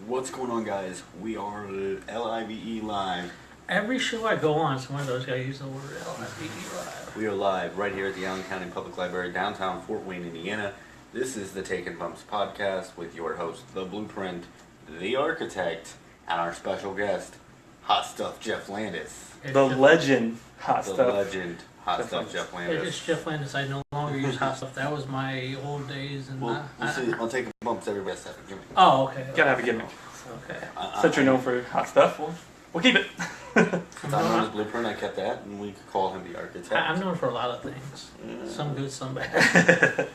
What's going on, guys? We are LIVE live. Every show I go on, some of those guys use the word LIVE live. We are live right here at the Allen County Public Library, downtown Fort Wayne, Indiana. This is the Takin Bumps podcast with your host, the Blueprint, the Architect, and our special guest, Hot Stuff Jeff Landis. The legend, Hot The Stuff. legend, Hot Stuff Jeff Landis. It's Jeff Landis. I no longer use Hot Stuff. That was my old days. And Well, see, I'll take bumps every best have a gimmick. Oh, okay. Gotta have a gimmick. Okay. Since you're known for hot stuff, we'll keep it. Since I'm known as Blueprint, I kept that, and we could call him the Architect. I'm known for a lot of things. Some good, some bad.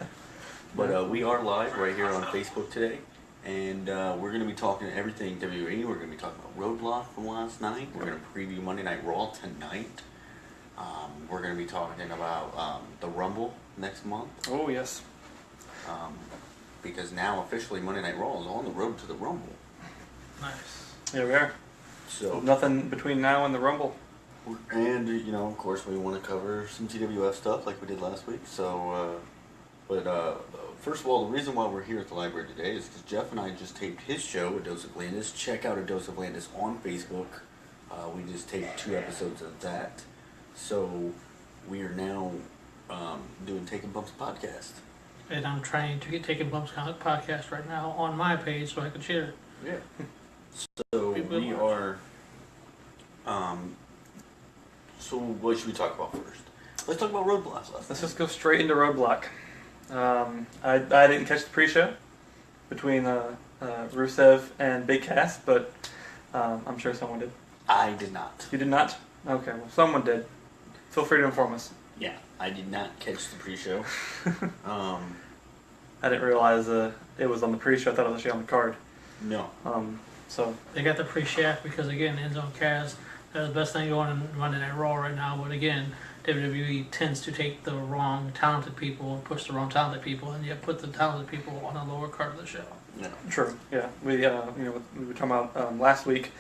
But we are live right here on Facebook today, and we're going to be talking everything WWE. We're going to be talking about Roadblock from last night. We're going to preview Monday Night Raw tonight. We're going to be talking about the Rumble next month. Oh, yes. Because now officially Monday Night Raw is on the road to the Rumble. Nice. Here we are. So Nothing between now and the Rumble. And, you know, of course, we want to cover some TWF stuff like we did last week. So, first of all, the reason why we're here at the library today is because Jeff and I just taped his show, A Dose of Landis. Check out A Dose of Landis on Facebook. We just taped 2 episodes of that. So, we are now doing Takin Bumps podcast. And I'm trying to get Takin Bumps podcast right now on my page so I can share it. Yeah. So we are. So what should we talk about first? Let's talk about Roadblock. Let's just go straight into Roadblock. I didn't catch the pre-show between Rusev and Big Cass, but I'm sure someone did. I did not. You did not? Okay, well, someone did. Feel free to inform us. Yeah, I did not catch the pre-show. I didn't realize it was on the pre-show. I thought it was actually on the card. No. So They got the pre-shaft because, again, Enzo and Kaz are the best thing going in Monday Night Raw right now. But, again, WWE tends to take the wrong talented people and push the wrong talented people, and yet put the talented people on the lower card of the show. Yeah. true. Yeah, we we were talking about last week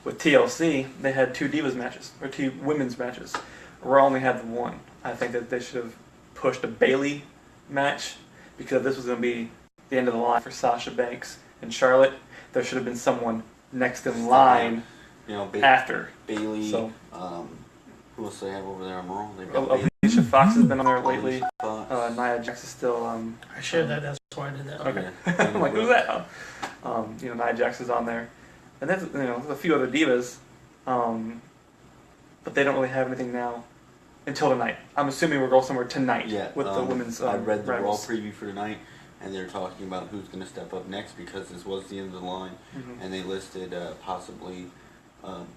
with TLC. They had 2 Divas matches or 2 women's matches. Raw only had the 1. I think that they should have pushed a Bayley match because this was going to be the end of the line for Sasha Banks and Charlotte. There should have been someone next in line, You know, after. Bailey. So, who else do they have over there on Raw? They've got Bayley. Alicia Fox has been on there lately. Fox. Nia Jax is still. I shared that. That's why I did that. Okay. Yeah. I'm like, who's that? Nia Jax is on there, and there's there's a few other divas, but they don't really have anything now until tonight. I'm assuming we'll go somewhere tonight with the women's. I read the rivals. Raw preview for tonight, and they're talking about who's going to step up next because this was the end of the line, and they listed possibly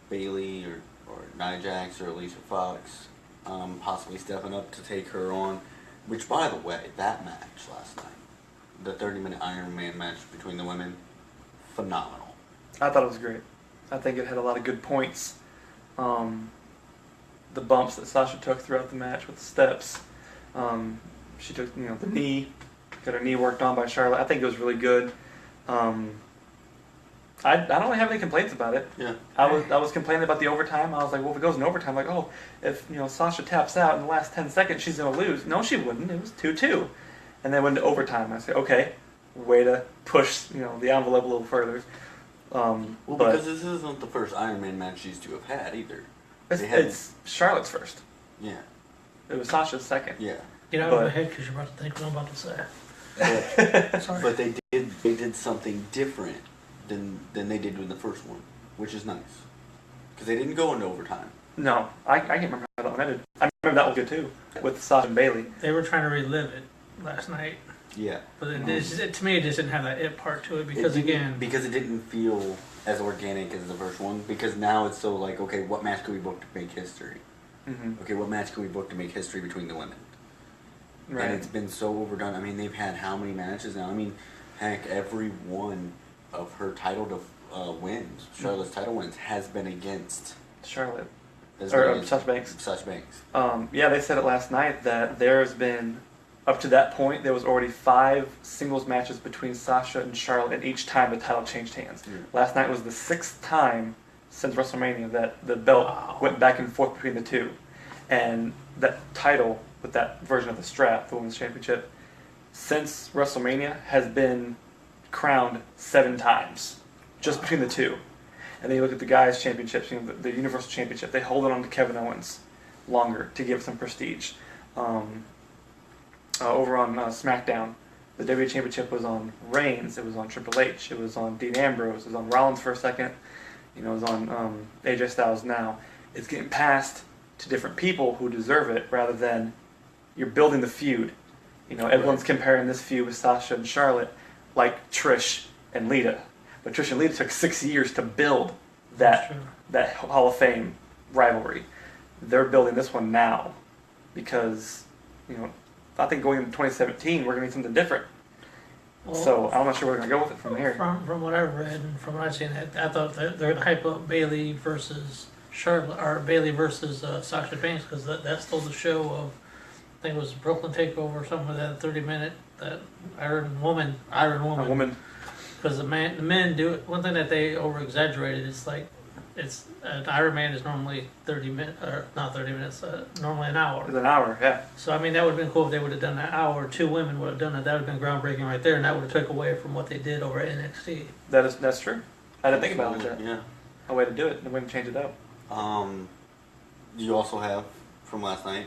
Bayley or Nia Jax or Alicia Fox, possibly stepping up to take her on. Which, by the way, that match last night, the 30-minute Iron Man match between the women, phenomenal. I thought it was great. I think it had a lot of good points. The bumps that Sasha took throughout the match with the steps. She took, the knee, got her knee worked on by Charlotte. I think it was really good. I don't really have any complaints about it. Yeah. I was complaining about the overtime. I was like, well, if it goes in overtime, if Sasha taps out in the last 10 seconds, she's gonna lose. No, she wouldn't. It was 2-2, and then went into overtime. I said, okay, way to push the envelope a little further. Because this isn't the first Iron Man match these two have had either. It's Charlotte's first. Yeah. It was Sasha's second. Yeah. Get out of my head because you're about to think what I'm about to say. Sorry. But they did something different than they did with the first one, which is nice. Because they didn't go into overtime. No, I can't remember how that one ended. I remember that was good too, with Sasha and Bayley. They were trying to relive it last night. Yeah. But to me, it just didn't have that it part to it because, because it didn't feel as organic as the first one. Because now it's so like, okay, what match can we book to make history? Mm-hmm. Okay, what match can we book to make history between the women? Right. And it's been so overdone. I mean, they've had how many matches now? I mean, heck, every one of her title wins, Charlotte's title wins, has been against Charlotte. Sasha Banks. Sasha Banks. Yeah, they said it last night that there's been, up to that point, there was already 5 singles matches between Sasha and Charlotte, and each time the title changed hands. Yeah. Last night was the 6th time since WrestleMania that the belt went back and forth between the two. And that title, with that version of the strap, the Women's Championship, since WrestleMania has been crowned 7 times. just between the two. And then you look at the guys' championships, the Universal Championship. They hold it on to Kevin Owens longer to give some prestige. Over on SmackDown, the WWE Championship was on Reigns. It was on Triple H. It was on Dean Ambrose. It was on Rollins for a second. It was on AJ Styles now. It's getting passed to different people who deserve it rather than you're building the feud. Everyone's comparing this feud with Sasha and Charlotte like Trish and Lita. But Trish and Lita took 6 years to build that Hall of Fame rivalry. They're building this one now because, I think going into 2017 we're going to need something different. Well, so I'm not sure where we're going to go with it from here. From what I've read and from what I've seen, I thought that they're going to hype up Bayley versus Charlotte, or Bayley versus Sasha Banks, because that stole the show of, I think it was Brooklyn Takeover or something like that, 30-minute, that Iron Woman. A woman. Because the men do it. One thing that they over-exaggerated is an Iron Man is normally 30 minutes, or not 30 minutes, normally an hour. It's an hour, yeah. So, that would have been cool if they would have done an hour. 2 women would have done it. That would have been groundbreaking right there, and that would have took away from what they did over at NXT. That's true. I didn't think about it like that. Yeah. A way to do it, a way to change it up. You also have, from last night,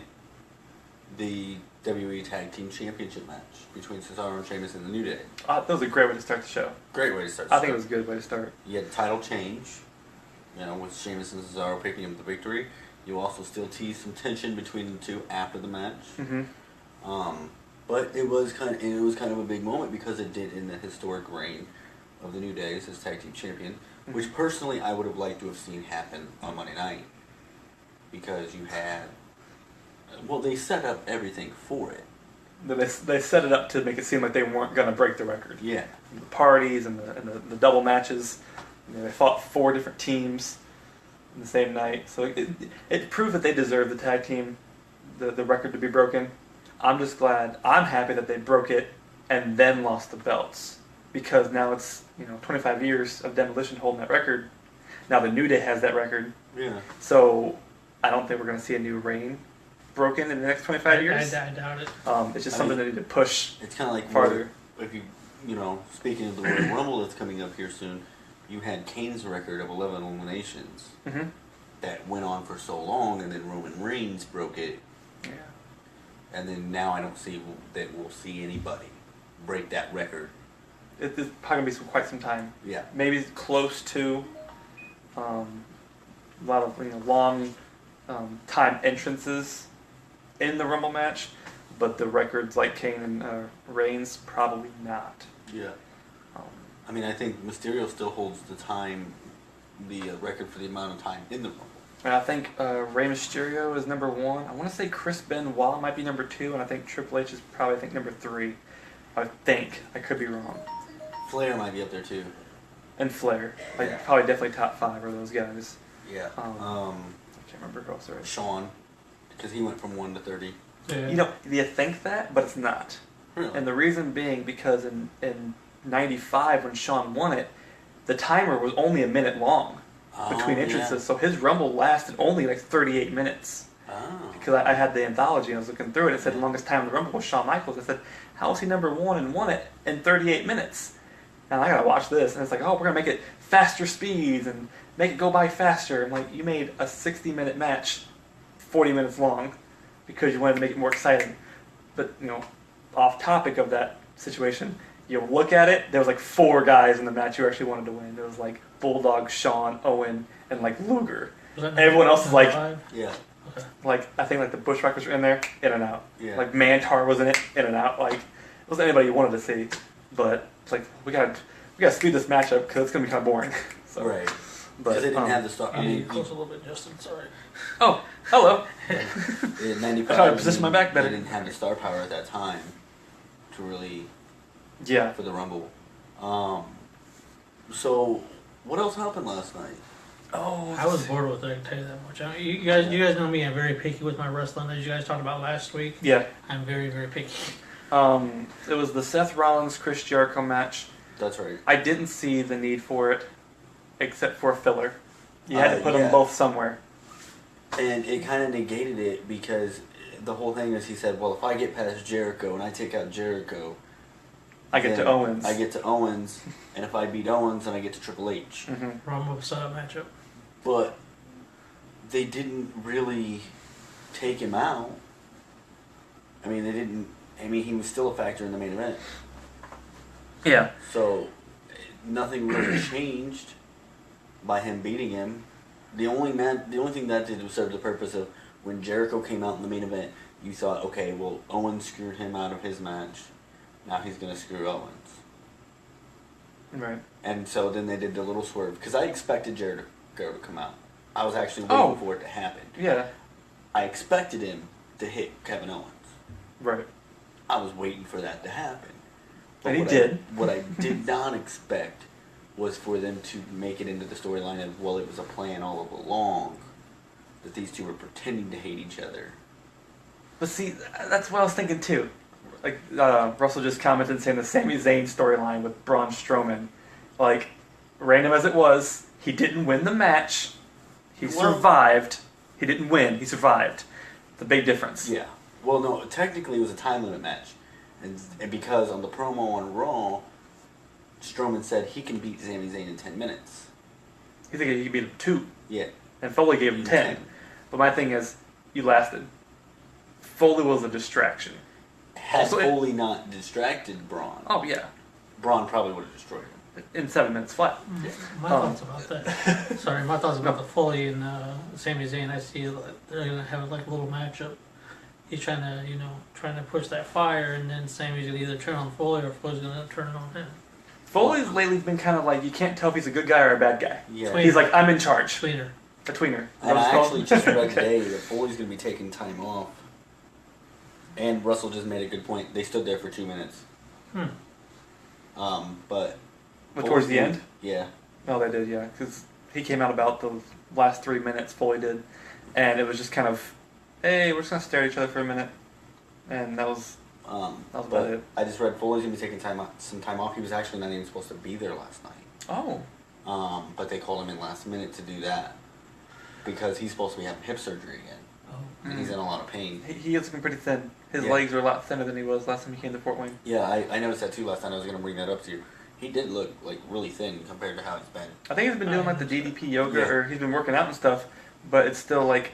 the WWE Tag Team Championship match between Cesaro and Sheamus and the New Day. That was a great way to start the show. Great way to start. I think it was a good way to start. You had title change, with Sheamus and Cesaro picking up the victory. You also still teased some tension between the two after the match. Mm-hmm. But it was kind of a big moment because it did end the historic reign of the New Day as tag team champion, which personally I would have liked to have seen happen on Monday night, because you had, they set up everything for it. They set it up to make it seem like they weren't going to break the record. Yeah. The parties and the double matches. They fought 4 different teams in the same night. So it proved that they deserved the tag team, the record to be broken. I'm happy that they broke it and then lost the belts. Because now it's 25 years of Demolition holding that record. Now the New Day has that record. Yeah. So I don't think we're going to see a new reign broken in the next 25 years. I doubt it. It's just something they need to push. It's kind of like farther. If you speaking of the Royal Rumble that's coming up here soon, you had Kane's record of 11 eliminations that went on for so long, and then Roman Reigns broke it. Yeah. And then now I don't see that we'll see anybody break that record. It's probably going to be quite some time. Yeah. Maybe close to a lot of long time entrances in the Rumble match, but the records like Kane and Reigns, probably not. Yeah. I think Mysterio still holds the record for the amount of time in the Rumble. And I think Rey Mysterio is number 1. I want to say Chris Benoit might be number 2, and I think Triple H is probably number 3. I think. I could be wrong. Flair might be up there too. And Flair. Yeah. Probably definitely top 5 are those guys. Yeah. I can't remember who else there is. Shawn, because he went from 1 to 30. Yeah. You think that, but it's not. Really? And the reason being because in 95 when Shawn won it, the timer was only a minute long between entrances. Yeah. So his Rumble lasted only 38 minutes. Oh. Because I had the anthology and I was looking through it. It said the longest time in the Rumble was Shawn Michaels. I said, how was he number 1 and won it in 38 minutes? And I gotta watch this. And it's like, we're gonna make it faster speeds and make it go by faster. I'm like, you made a 60-minute match 40 minutes long because you wanted to make it more exciting. But, off topic of that situation, you look at it, there was 4 guys in the match who actually wanted to win. There was Bulldog, Shawn, Owen, and Luger. Everyone else is Yeah. Okay. I think the Bushwhackers were in there, in and out. Yeah. Mantar was in it, in and out. It wasn't anybody you wanted to see. But it's we gotta speed this match up because it's gonna be kind of boring. So, right. But they didn't have the star. Close a little bit, Justin. Sorry. Oh, hello. In 95, I positioned my back better. They didn't have the star power at that time to really for the Rumble. So what else happened last night? Oh, I was bored with it. I can tell you that much. You guys know me. I'm very picky with my wrestling, as you guys talked about last week. Yeah. I'm very, very picky. It was the Seth Rollins Chris Jericho match. That's right. I didn't see the need for it, except for filler. You had to put them both somewhere. And it kind of negated it because the whole thing is he said, well, if I get past Jericho and I take out Jericho, I get to Owens. I get to Owens, and if I beat Owens, then I get to Triple H. Mm-hmm. Rumble setup matchup. But they didn't really take him out. I mean, they didn't. I mean, he was still a factor in the main event. Yeah. So nothing really changed by him beating him. The only thing that did was serve the purpose of when Jericho came out in the main event. You thought, okay, well, Owens screwed him out of his match. Now he's gonna screw Owens. Right. And so then they did the little swerve because I expected Jericho to come out. I was actually waiting for it to happen. Yeah. I expected him to hit Kevin Owens. Right. I was waiting for that to happen. And he did. What I did not expect was for them to make it into the storyline of, well, it was a plan all along that these two were pretending to hate each other. But see, that's what I was thinking too. Like, Russell just commented saying the Sami Zayn storyline with Braun Strowman. Like, random as it was, he didn't win the match. He survived. He didn't win. He survived. It's a big difference. Yeah. Well, no, technically it was a time limit match. And because on the promo on Raw, Strowman said he can beat Sami Zayn in 10 minutes. You think he beat him 2? Yeah. And Foley gave him 10. But my thing is, you lasted. Foley was a distraction. Had Also, Foley not distracted Braun, Oh, yeah. Braun probably would have destroyed him. In 7 minutes flat. My thoughts about that. Sorry, my thoughts about the Foley and Sami Zayn. I see like, they're gonna have like a little matchup. He's trying to push that fire, and then Sami's gonna either turn on Foley or Foley's gonna turn it on him. Foley's lately been kind of like, you can't tell if he's a good guy or a bad guy. Yeah. Tweener. He's like, I'm in charge. Tweener. A tweener. And I actually just read Okay. today that Foley's going to be taking time off. And Russell just made a good point. They stood there for 2 minutes. But Towards the end? Yeah. Oh, they did, yeah. Because he came out about the last 3 minutes, Foley did. And it was just kind of, hey, we're just going to stare at each other for a minute. And that was about but it. I just read Foley's going to be taking some time off. He was actually not even supposed to be there last night. Oh. But they called him in last minute to do that. Because he's supposed to be having hip surgery again. Oh. And he's in a lot of pain. He is looking pretty thin. His Yeah. legs are a lot thinner than he was last time he came to Fort Wayne. Yeah, I noticed that too last time. I was going to bring that up to you. He did look like really thin compared to how he's been. I think he's been doing like the DDP yoga, Yeah. or he's been working out and stuff, but it's still like,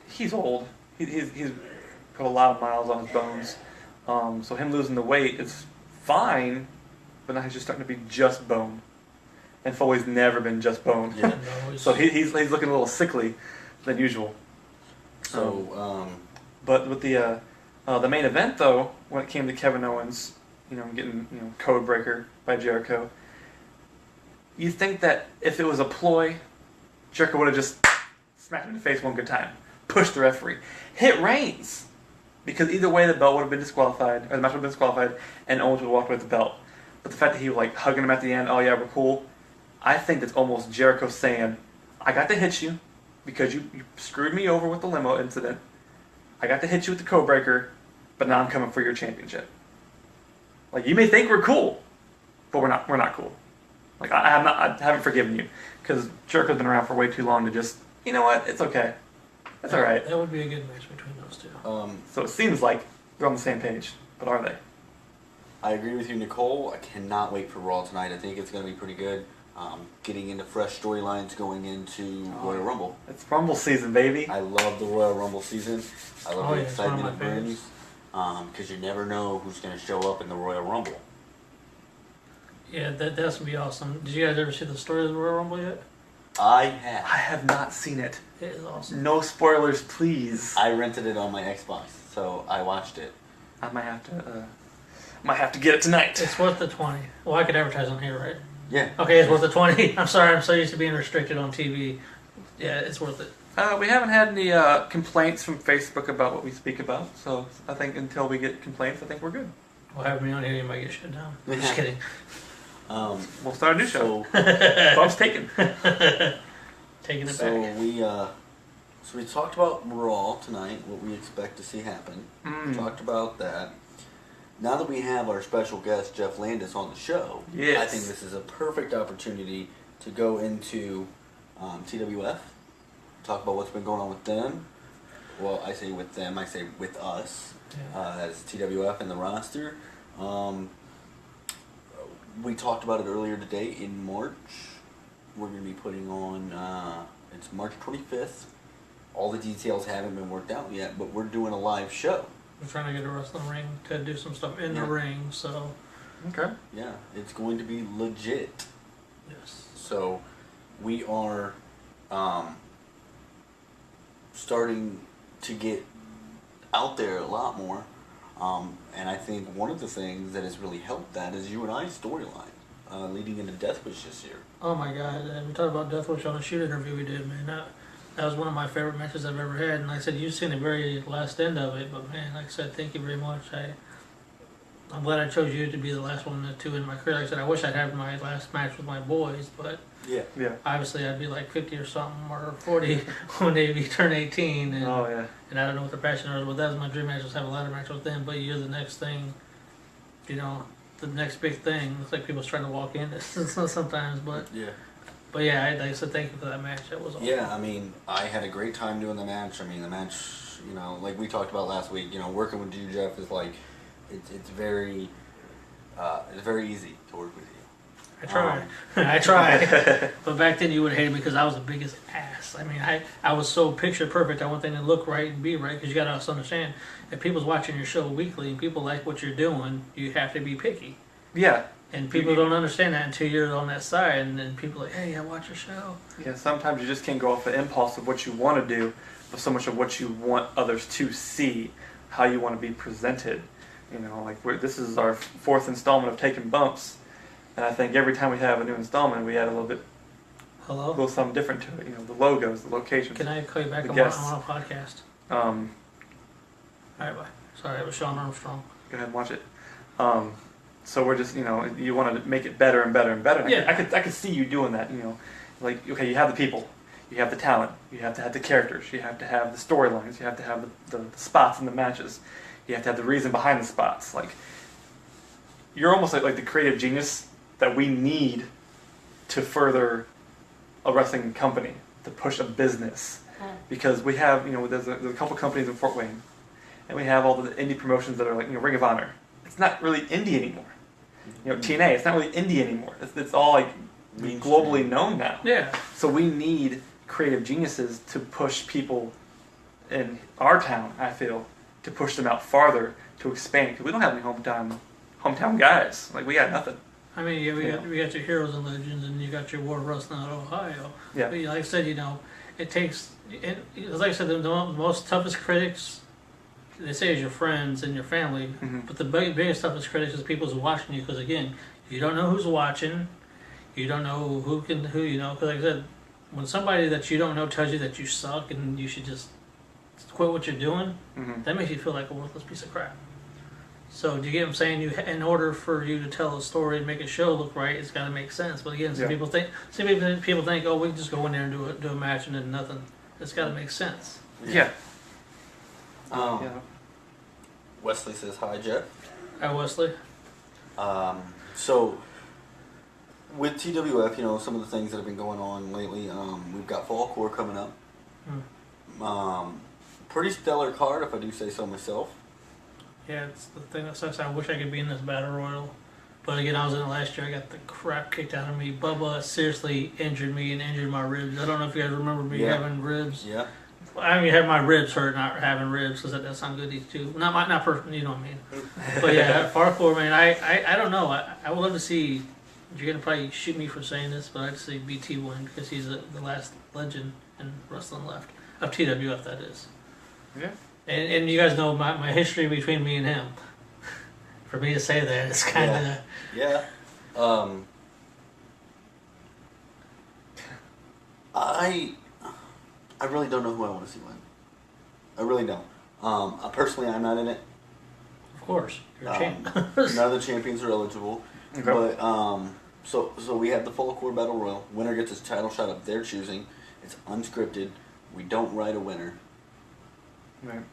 he's old. He's put a lot of miles on his bones. So him losing the weight is fine, but now he's just starting to be just bone. And Foley's never been just bone. Yeah. So he's looking a little sickly than usual. So, But with the main event though, when it came to Kevin Owens, getting code breaker by Jericho, you think that if it was a ploy, Jericho would have just smacked him in the face one good time, pushed the referee, hit Reigns, because either way the belt would have been disqualified, or the match would have been disqualified, and Owens would have walked away with the belt. But the fact that he was like hugging him at the end, oh yeah, we're cool, I think that's almost Jericho saying, I got to hit you because you screwed me over with the limo incident. I got to hit you with the code breaker, but now I'm coming for your championship. Like, you may think we're cool, but we're not cool. Like, I haven't forgiven you, because Jericho's been around for way too long to just, you know what, it's okay. It's alright. That would be a good match between those two. So it seems like they're on the same page, but are they? I agree with you, Nicole. I cannot wait for Raw tonight. I think it's going to be pretty good. Getting into fresh storylines going into Royal Rumble. It's Rumble season, baby. I love the Royal Rumble season. I love the it's one of excitement my it brings. Because you never know who's going to show up in the Royal Rumble. Yeah, that's gonna be awesome. Did you guys ever see the story of the Royal Rumble yet? I I have. have not seen it. It is awesome. No spoilers, please. I rented it on my Xbox, so I watched it. I might have to get it tonight. It's worth the 20. Well, I could advertise on here, right? Yeah. Okay, it's worth the 20. I'm sorry, I'm so used to being restricted on TV. Yeah, it's worth it. We haven't had any complaints from Facebook about what we speak about, so I think until we get complaints, I think we're good. Well, have me on here, you might get shut down. I'm just kidding. We'll start a new show. So, Bumps taken. Taking it so back. we talked about Raw tonight, what we expect to see happen. We talked about that. Now that we have our special guest Jeff Landis on the show, Yes. I think this is a perfect opportunity to go into TWF, talk about what's been going on with them. Well, I say with them, I say with us Yeah. as TWF and the roster. we talked about it earlier today. In March, we're going to be putting on. It's March 25th. All the details haven't been worked out yet, but we're doing a live show. I'm trying to get a wrestling ring to do some stuff in the ring, so. Okay. Yeah, it's going to be legit. Yes. So, we are starting to get out there a lot more. And I think one of the things that has really helped that is you and I's storyline leading into Death Wish this year. Oh my God! And we talked about Death Wish on a shoot interview we did, man. That was one of my favorite matches I've ever had. And like I said, you've seen the very last end of it, but man, like I said, thank you very much. I'm glad I chose you to be the last one to in my career. Like I said, I wish I'd had my last match with my boys, but Yeah. obviously I'd be like 50 or something or 40 when they turn 18. And, Oh yeah. And I don't know what their passion is, but that was my dream match, was have a ladder match with them. But you're the next thing, the next big thing. It's like people's trying to walk in sometimes, but Yeah. yeah, like I said, thank you for that match. That was awesome. Yeah, I mean, I had a great time doing the match. I mean, the match, like we talked about last week, working with you, Jeff, is like, it's very easy to work with you. I try. I try. But back then you would hate me because I was the biggest ass. I mean, I was so picture perfect. I want things to look right and be right, because you got to understand, if people's watching your show weekly and people like what you're doing, you have to be picky. Yeah. And people don't understand that until you're on that side, and then people are like, hey, I watch your show. Yeah, sometimes you just can't go off the impulse of what you want to do, but so much of what you want others to see, how you want to be presented. Like this is our 4th installment of Takin Bumps, and I think every time we have a new installment, we add a Hello? little something different to it. The logos, the locations. Can I call you back? The I'm guests. on a podcast. All All right, bye. Sorry, it was Sean Armstrong. Go ahead and watch it. So we're just, you want to make it better and better and better. Yeah. I could see you doing that. Like, okay, you have the people, you have the talent, you have to have the characters, you have to have the storylines, you have to have the spots in the matches, you have to have the reason behind the spots. Like, you're almost like the creative genius that we need to further a wrestling company, to push a business. Because we have, there's a couple companies in Fort Wayne, and we have all the indie promotions that are like, Ring of Honor. It's not really indie anymore. TNA, it's not really indie anymore. It's all like globally known now. Yeah. So we need creative geniuses to push people in our town, I feel, to push them out farther, to expand. Because we don't have any hometown guys. Like, we got nothing. I mean, yeah, we got your heroes and legends, and you got your World Wrestling out of Ohio. Yeah. But like I said, it takes, like I said, the most toughest critics, they say, is your friends and your family. Mm-hmm. But the biggest toughest critics is people who's watching you, because again, you don't know who's watching, you don't know who. Because like I said, when somebody that you don't know tells you that you suck and you should just quit what you're doing, that makes you feel like a worthless piece of crap. So do you get what I'm saying? In order for you to tell a story and make a show look right, it's got to make sense. But again, some people think, oh, we can just go in there and do a match and then nothing. It's got to make sense. Yeah. Wesley says hi, Jeff. Hi, Wesley. So with TWF, some of the things that have been going on lately, we've got Fall Core coming up. Pretty stellar card, if I do say so myself. Yeah, it's the thing that sucks. I wish I could be in this battle royal, but again, I was in it last year. I got the crap kicked out of me. Bubba seriously injured me and injured my ribs. I don't know if you guys remember me having ribs. Yeah. I mean, had my ribs hurt, not having ribs, because that sounds good to you too. Not perfect, you know what I mean. But yeah, parkour, man. I don't know. I would love to see. You're gonna probably shoot me for saying this, but I'd say BT win, because he's the last legend in wrestling left of TWF. That is. Yeah. And you guys know my history between me and him. For me to say that, it's kind of... Yeah. I really don't know who I want to see win. I really don't. Personally, I'm not in it. Of course. You're a champ. None of the champions are eligible. Okay. But, so we have the Fall Core Battle Royal. Winner gets his title shot of their choosing. It's unscripted. We don't write a winner. Right.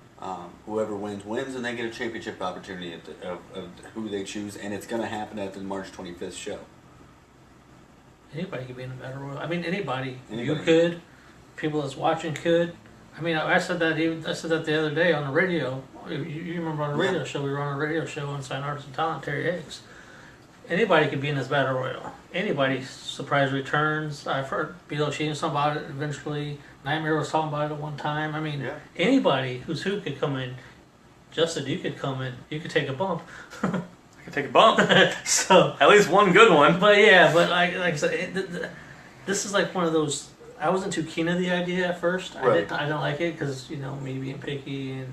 Whoever wins, and they get a championship opportunity of who they choose, and it's going to happen at the March 25th show. Anybody could be in the battle royal. I mean, anybody. You Anybody. could. People that's watching could. I mean, I said that the other day on the radio. You remember on the radio show? We were on a radio show on Sign Artists and Talent, Terry Higgs. anybody could be in this battle royal. Anybody, surprise returns. I've heard Bilo Sheen talking about it eventually. Nightmare was talking about it at one time. I mean, anybody who could come in. Justin, you could come in. You could take a bump. I could take a bump. So at least one good one. But yeah, but like I said, this is like one of those. I wasn't too keen on the idea at first. Right. I didn't like it because me being picky, and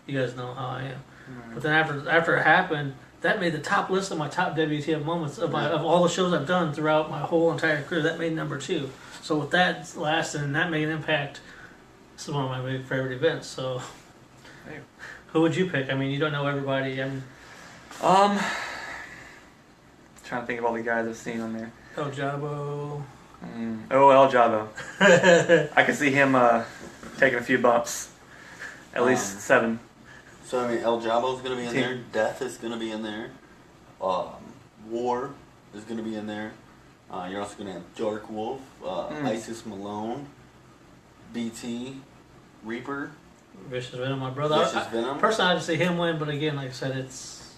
you guys know how I am. Right. But then after it happened, that made the top list of my top WTF moments of all the shows I've done throughout my whole entire career. That made number 2. So with that lasting and that made an impact, this is one of my big favorite events. So, hey. Who would you pick? I mean, you don't know everybody. I mean, trying to think of all the guys I've seen on there. El Jabo. El Jabo. I can see him taking a few bumps. At least 7. So I mean, El Jabo's going to be in there. Death is going to be in there. War is going to be in there. You're also going to have Dark Wolf, Isis Malone, BT, Reaper. Vicious Venom, my brother. Vicious Venom. Personally, I'd say him win, but again, like I said, it's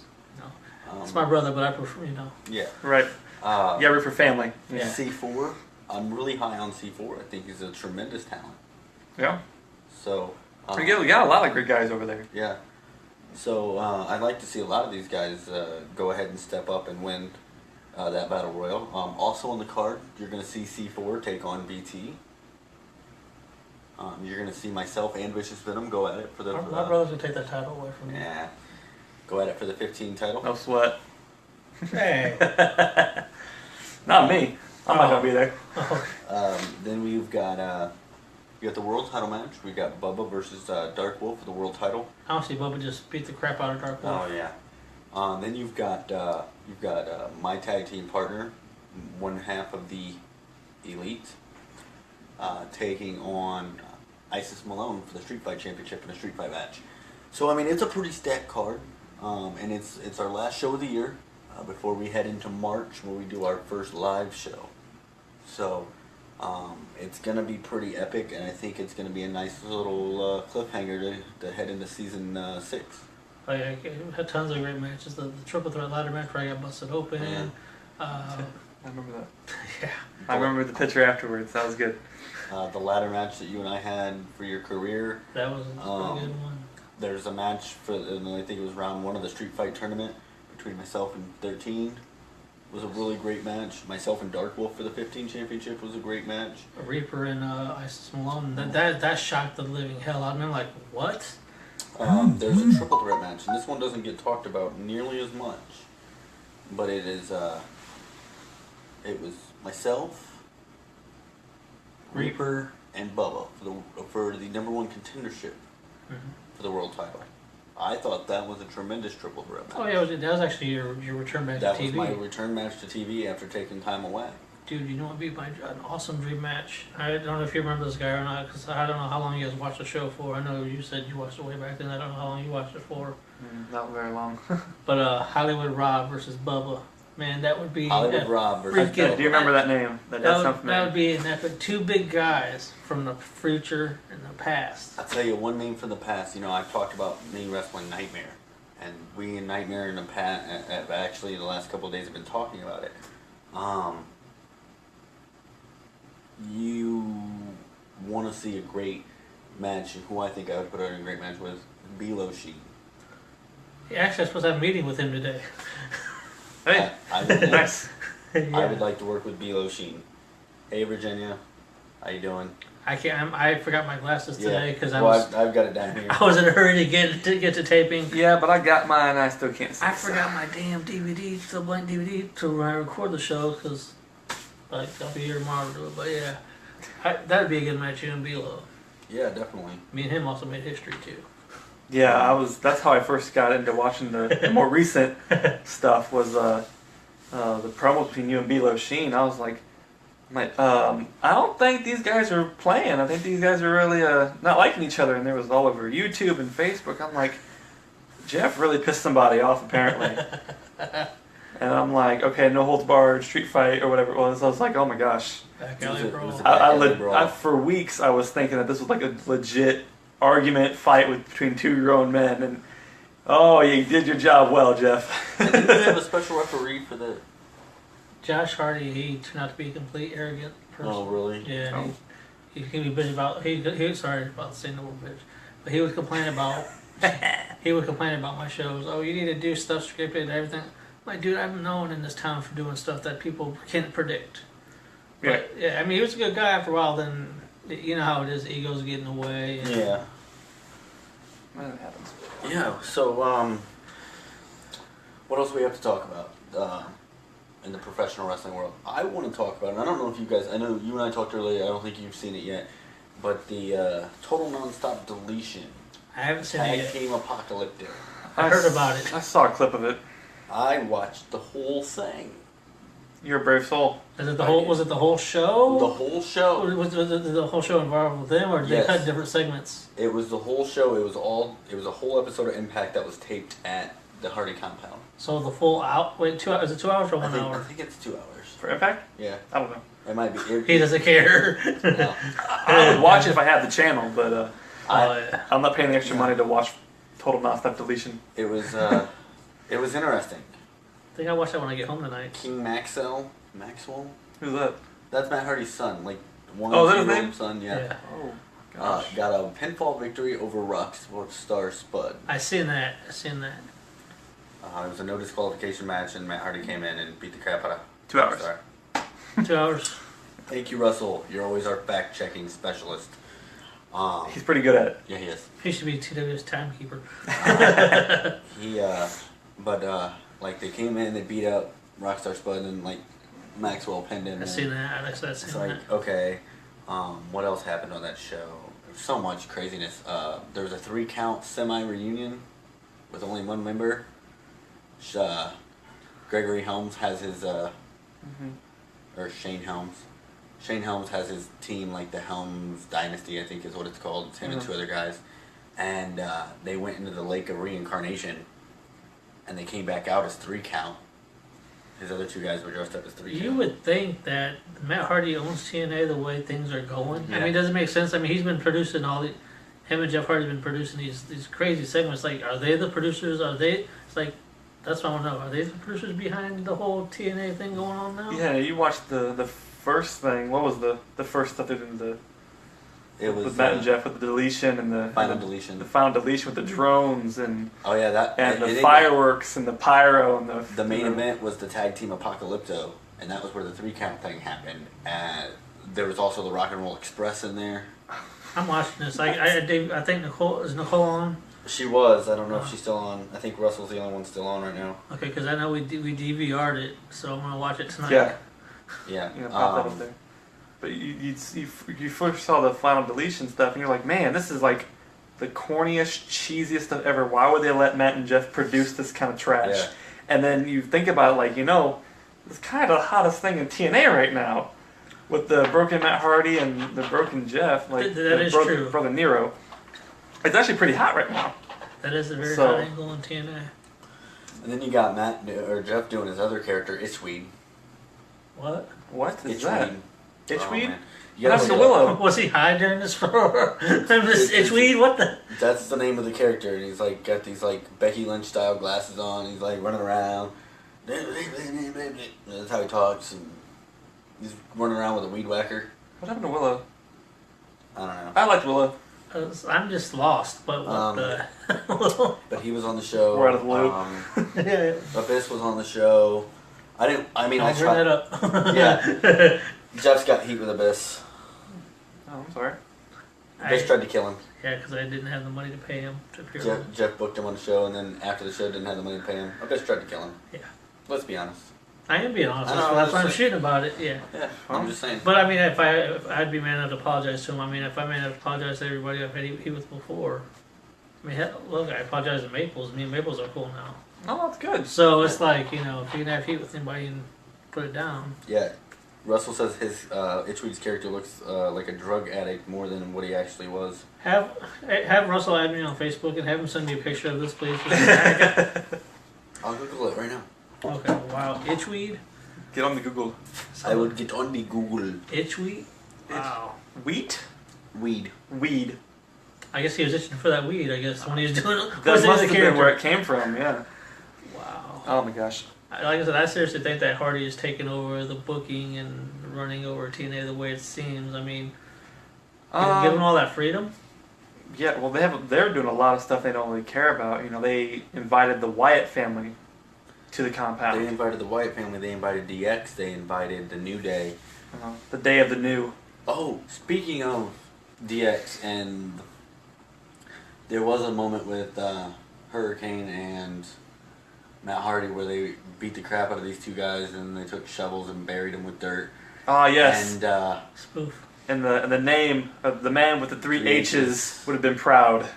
my brother, but I prefer Yeah. Right. Yeah, root for family. Yeah. C4. I'm really high on C4. I think he's a tremendous talent. Yeah. So. We got a lot of great guys over there. Yeah. So I'd like to see a lot of these guys go ahead and step up and win that battle royal. Also on the card, you're going to see C4 take on BT. You're going to see myself and Vicious Venom go at it for the. My brother's gonna take that title away from me. Yeah. Go at it for the 15 title. No sweat. Hey. Not me. I'm not gonna be there. Then we've got the world title match. We got Bubba versus Dark Wolf for the world title. I don't see Bubba just beat the crap out of Dark Wolf. Oh yeah. Then you've got my tag team partner, one half of the Elite, taking on Isis Malone for the Street Fight Championship in a Street Fight match. So I mean, it's a pretty stacked card, and it's our last show of the year before we head into March where we do our first live show. So it's gonna be pretty epic, and I think it's gonna be a nice little cliffhanger to head into season 6. Like, I had tons of great matches. The triple threat ladder match where I got busted open. Yeah. I remember that. Yeah. I remember the picture afterwards. That was good. The ladder match that you and I had for your career. That was a good one. There's a match and I think it was round 1 of the Street Fight tournament between myself and 13. It was a really great match. Myself and Dark Wolf for the 15 championship was a great match. Reaper and Isis Malone. That shocked the living hell out of me. I'm like, what? There's a triple threat match, and this one doesn't get talked about nearly as much. But it is. It was myself, Reaper, and Bubba for the number 1 contendership for the world title. I thought that was a tremendous triple threat match. Oh yeah, that was actually your return match to TV. That was my return match to TV after taking time away. Dude, you know what would be an awesome dream match? I don't know if you remember this guy or not, because I don't know how long you guys watched the show for. I know you said you watched it way back then. I don't know how long you watched it for. Not very long. But Hollywood Rob versus Bubba. Man, that would be... Hollywood Rob versus Do you remember that name? That would be an epic. 2 big guys from the future and the past. I'll tell you one name from the past. I've talked about me wrestling Nightmare. And we in Nightmare in the past, actually the last couple of days have been talking about it. You want to see a great match, and who I think I would put out in a great match with Bilo Sheen. Yeah, actually, I'm supposed to have a meeting with him today. Hey, nice. I would like to work with Bilo Sheen. Hey, Virginia, how you doing? I forgot my glasses today because I've got it down here. I was in a hurry to get to taping. Yeah, but I got mine. I still can't see. I forgot my damn DVD, the blank DVD, to record the show because I'll be here tomorrow to do it. But yeah, that'd be a good match, you and Bilo. Yeah, definitely. Me and him also made history too. Yeah, that's how I first got into watching the more recent stuff was the promo between you and Bilo Sheen. I was like, I don't think these guys are playing. I think these guys are really not liking each other. And there was all over YouTube and Facebook. I'm like, Jeff really pissed somebody off apparently. And I'm like, okay, no holds barred, street fight or whatever it was. I was like, oh my gosh. Back alley brawl. I for weeks I was thinking that this was like a legit argument fight between 2 grown men, and Oh, you did your job well, Jeff. And didn't they have a special referee for the? Josh Hardy, he turned out to be a complete arrogant person. Oh, really? Yeah, Oh. he can be bitch about. He was sorry about saying the word bitch, but he would complain about. He would complain about my shows. Oh, you need to do stuff scripted and everything. I'm like, dude, I'm known in this town for doing stuff that people can't predict. Yeah. But, yeah, I mean, he was a good guy after a while. Then you know how it is. Egos get in the way. And Yeah. Well, that happens. Yeah. So, what else do we have to talk about in the professional wrestling world? I want to talk about, and I don't know if you guys. I know you and I talked earlier. I don't think you've seen it yet, but the total nonstop deletion. I haven't seen it Tag yet. Team Apocalyptic. I heard about it. I saw a clip of it. I watched the whole thing. You're a brave soul. Is it the whole? Was it the whole show? The whole show. Was the whole show involved with them, or did Yes. they cut different segments? It was the whole show. It was a whole episode of Impact that was taped at the Hardy compound. So the full out. Wait, 2 hours? Is it 2 hours or I 1 think, hour? I think it's 2 hours. For Impact? Yeah, I don't know. it might be. He doesn't care. No. I would watch it if I had the channel, but Oh, yeah. I'm not paying the extra money to watch Total Nonstop Deletion. It was interesting. I think I'll watch that when I get home tonight. King Maxwell. Who's that? That's Matt Hardy's son. Like one Oh, is that of his his name? son. Yeah. Oh, gosh. Got a pinfall victory over Rockstar Spud. I seen that. It was a no disqualification match, and Matt Hardy came in and beat the crap out of 2 hours. Rockstar. 2 hours. Thank you, Russell. You're always our fact checking specialist. He's pretty good at it. Yeah, he is. He should be TW's timekeeper. Like they came in, they beat up Rockstar Spud, and like Maxwell pinned him. I seen that. I seen It's that. like, okay, what else happened on that show? There's so much craziness. There was a 3-count semi-reunion with only one member. Gregory Helms has his, or Shane Helms. Shane Helms has his team, like the Helms Dynasty, I think is what it's called. It's him and 2 other guys. And they went into the Lake of Reincarnation, and they came back out as 3-count. His other 2 guys were dressed up as 3-count. You would think that Matt Hardy owns TNA the way things are going. Yeah. I mean, does it make sense? I mean, he's been producing him and Jeff Hardy's been producing these crazy segments. Like, are they the producers? It's like, that's what I want to know. Are they the producers behind the whole TNA thing going on now? Yeah, you watched the first thing. What was the first stuff they did in the It was with Matt and Jeff with the deletion and the final and deletion. the final deletion with the drones and Oh yeah, that the fireworks and the pyro and The main event was the Tag Team Apocalypto, and that was where the 3-count thing happened. And there was also the Rock and Roll Express in there. I'm watching this. I think Nicole is on. She was. I don't know if she's still on. I think Russell's the only one still on right now. Okay, because I know we DVR'd it, so I'm gonna watch it tonight. Yeah. Yeah. You know, pop that up there. But you first saw the final deletion stuff, and you're like, man, this is like the corniest, cheesiest stuff ever. Why would they let Matt and Jeff produce this kind of trash? Yeah. And then you think about it, like, it's kind of the hottest thing in TNA right now, with the broken Matt Hardy and the broken Jeff, like That is true. brother Nero. It's actually pretty hot right now. That is a very So- hot angle in TNA. And then you got Jeff doing his other character, Itchweed. What? What is that? Itchweed? man. You That's gotta the look it Willow. up. Was he high during this for? This itchweed? What the? That's the name of the character, and he's like got these like Becky Lynch style glasses on. He's like running around. That's how he talks, and he's running around with a weed whacker. What happened to Willow? I don't know. I liked Willow. I'm just lost. But what the? But he was on the show. We're out of the loop. Yeah. Abyss was on the show. I Bring tried. that up. Yeah. Jeff's got heat with Abyss. Oh, I'm sorry. Abyss tried to kill him. Yeah, because I didn't have the money to pay him to appear. Jeff booked him on the show, and then after the show, didn't have the money to pay him. Abyss tried to kill him. Yeah. Let's be honest. I am being honest. I know, That's why I'm that's- shooting about it. Yeah. Yeah, I'm just saying. But I mean, if I'd be man enough to apologize to him. I mean, if I man enough to apologize to everybody I've had heat with before. I mean, look, I apologize to Maples. Me and Maples are cool now. Oh, that's good. So it's like, if you can have heat with anybody and put it down. Yeah. Russell says his Itchweed's character looks like a drug addict more than what he actually was. Have Russell add me on Facebook and have him send me a picture of this, please. I'll Google it right now. Okay, wow. Itchweed? Get on the Google. I would get on the Google. Itchweed? Wow. Wheat? Weed. Weed. I guess he was itching for that weed. I guess when he was doing That must have been where it came from. Yeah. Wow. Oh my gosh. Like I said, I seriously think that Hardy is taking over the booking and running over TNA the way it seems. I mean, give him all that freedom. Yeah, well, they're doing a lot of stuff they don't really care about. You know, they invited the Wyatt family to the compound. They invited the Wyatt family. They invited DX. They invited the New Day. The Day of the New. Oh, speaking of DX, and there was a moment with Hurricane and Matt Hardy where they beat the crap out of these two guys, and they took shovels and buried them with dirt. Ah, yes. And spoof. And the name of the man with the three H's would have been proud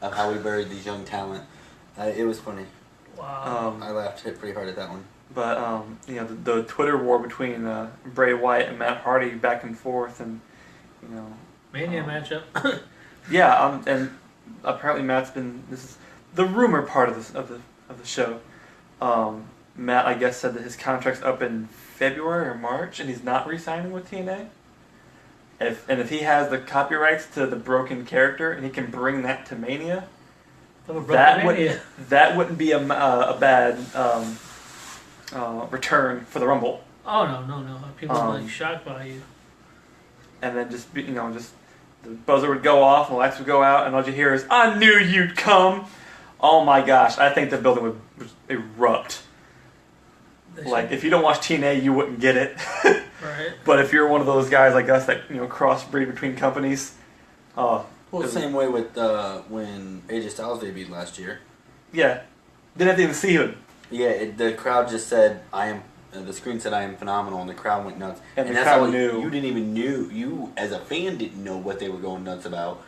of how we buried these young talent. It was funny. Wow. I laughed pretty hard at that one. But you know, the Twitter war between Bray Wyatt and Matt Hardy back and forth, and you know, Mania matchup. yeah, and apparently Matt's been. This is the rumor part of the show. Matt, I guess, said that his contract's up in February or March, and he's not re-signing with TNA. If he has the copyrights to the broken character and he can bring that to Mania, that wouldn't be a bad return for the Rumble. Oh no! People are like shocked by you. And then just the buzzer would go off, and the lights would go out, and all you hear is "I knew you'd come." Oh my gosh! I think the building would erupt. Like if you don't watch TNA, you wouldn't get it. Right. But if you're one of those guys like us that crossbreed between companies, well, the same way with when AJ Styles debuted last year. Yeah, didn't have to even see him. Yeah, the crowd just said, "I am." The screen said, "I am phenomenal," and the crowd went nuts. And the that's crowd how knew. You didn't even knew. You as a fan didn't know what they were going nuts about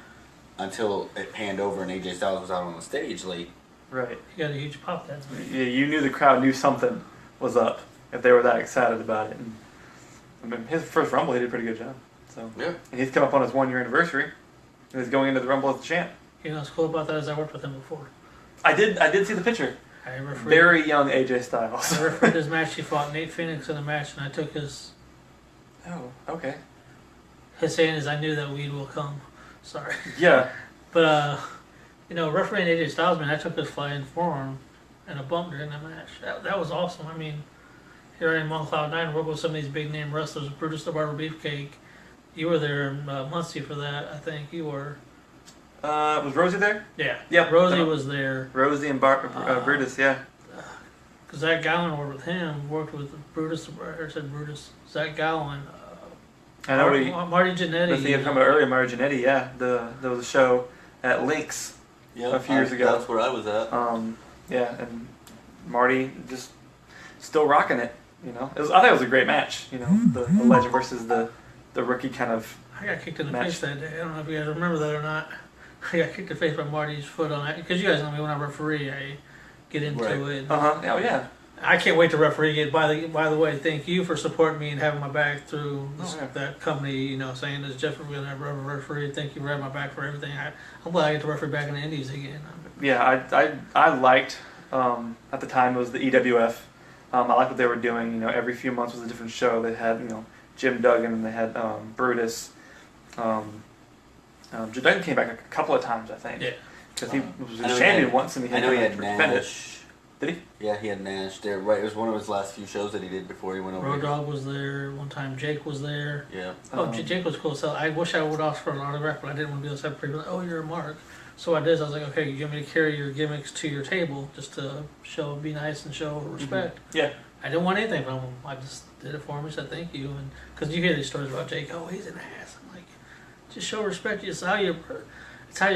until it panned over and AJ Styles was out on the stage late. Right. You got a huge pop that time. Yeah, you knew the crowd knew something was up if they were that excited about it. And, I mean, his first Rumble, he did a pretty good job. So yeah. And he's come up on his 1 year anniversary. And he's going into the Rumble as the champ. You know what's cool about that is I worked with him before. I did see the picture. I refereed, Very young AJ Styles. I refereed his match. He fought Nate Phoenix in the match, and I took his. Oh, okay. His saying is, "I knew that weed will come." Sorry. Yeah. But refereeing AJ Styles, man, I took his flying forearm and a bump during that match. That was awesome. I mean, here I am on Cloud 9, working with some of these big name wrestlers. Brutus the Barber Beefcake. You were there, Muncie, for that. I think you were. Was Rosie there? Yeah. Yep. Rosie was there. Rosie and Brutus, yeah. Because Zach Gowen worked with him, worked with Brutus, Zach Gowen. I know Marty Jannetty. The thing you talking about earlier, Marty Jannetty, yeah. There was a show at Lynx a few years ago. That's where I was at. Yeah, and Marty just still rocking it. I thought it was a great match. The legend versus the rookie kind of. I got kicked in the match. face that day. I don't know if you guys remember that or not. I got kicked in the face by Marty's foot on that. Because you guys know me, when I referee, I get into it. Oh yeah. I can't wait to referee again. By the way, thank you for supporting me and having my back through that company. Saying as Jeff, we're gonna referee. Thank you for having my back for everything. I'm glad I get to referee back in the Indies again. Yeah, I liked at the time it was the EWF. I liked what they were doing. Every few months was a different show. They had Jim Duggan and they had Brutus. Jim Duggan came back a couple of times, I think. Yeah. Because he was a champion once and he had to defend it. Did he? Yeah, he had Nash there. Right, it was one of his last few shows that he did before he went over. Road Dogg was there one time. Jake was there. Yeah. Jake was cool. So I wish I would ask for an autograph, but I didn't want to be able to have people like, "Oh, you're a Mark." So I did. I was like, "Okay, you want me to carry your gimmicks to your table just to be nice and show respect?" Mm-hmm. Yeah. I didn't want anything from him. I just did it for him. Said thank you, and because you hear these stories about Jake, oh, he's an ass. I'm like, just show respect. It's how you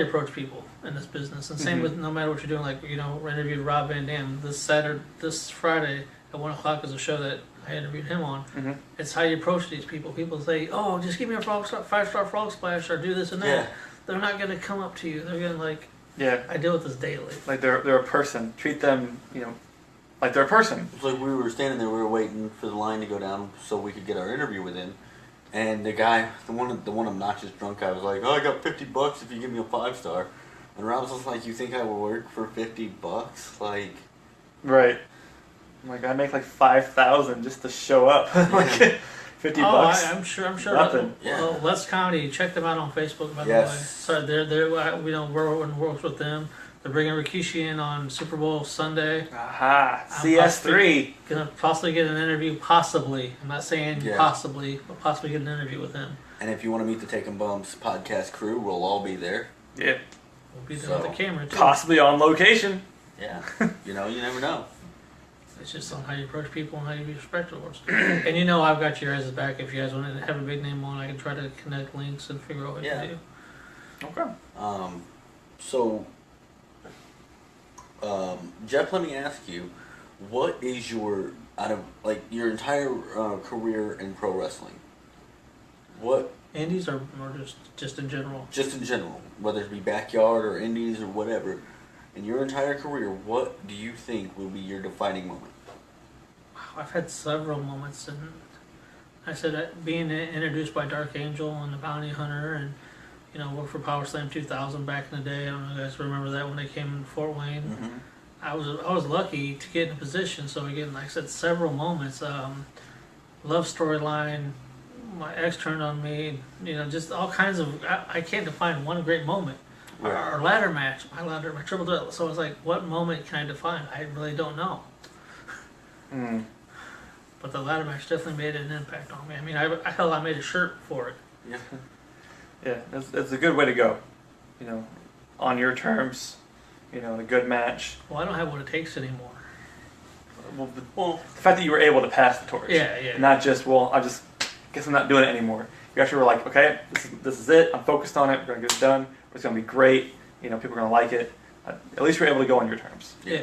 approach people in this business, and same with no matter what you're doing. Like we interviewed Rob Van Dam this Friday at 1:00 is a show that I interviewed him on. Mm-hmm. It's how you approach these people. People say, "Oh, just give me a 5-star frog splash," or do this and that. Yeah. They're not gonna come up to you. They're gonna Yeah. I deal with this daily. Like they're a person. Treat them, like they're a person. It's like we were standing there, we were waiting for the line to go down so we could get our interview with him. And the guy, the one obnoxious drunk guy was like, "Oh, I got $50 if you give me a 5-star." And Rob was like, "You think I will work for $50? Like." Right. I'm like, I make like $5,000 just to show up. Like, $50. I'm sure. Nothing. Yeah. Well, Let's Comedy. Check them out on Facebook, by Yes. the way. So we're in works with them. They're bringing Rikishi in on Super Bowl Sunday. Aha. I'm CS3. Gonna possibly get an interview. Possibly. I'm not saying Yeah. possibly, but possibly get an interview with him. And if you want to meet the Takin Bumps podcast crew, we'll all be there. Yeah. We'll be there So, with the camera too. Possibly on location. Yeah. You never know. It's just on how you approach people and how you be respectful. And I've got your guys' back. If you guys want to have a big name on, I can try to connect links and figure out what Yeah. to do. Okay. So, Jeff, let me ask you, what is your your entire career in pro wrestling? What Indies or just in general? just in general, whether it be backyard or indies or whatever, in your entire career, what do you think will be your defining moment? I've had several moments, and I said that being introduced by Dark Angel and the Bounty Hunter, and worked for Power Slam 2000 back in the day. I don't know if you guys remember that when they came in Fort Wayne. Mm-hmm. I was lucky to get in a position. So again, like I said, several moments. Love storyline. My ex turned on me. Just all kinds of. I can't define one great moment. Right. Our ladder match, my triple threat. So it's like, what moment can I define? I really don't know. Mm. But the ladder match definitely made an impact on me. I mean, I made a shirt for it. Yeah. Yeah, it's a good way to go. On your terms. A good match. Well, I don't have what it takes anymore. Well, the fact that you were able to pass the torch. Yeah. Not just, I just guess I'm not doing it anymore. You actually were like, okay, this is it. I'm focused on it. We're going to get it done. It's going to be great. People are going to like it. At least you're able to go on your terms. Yeah.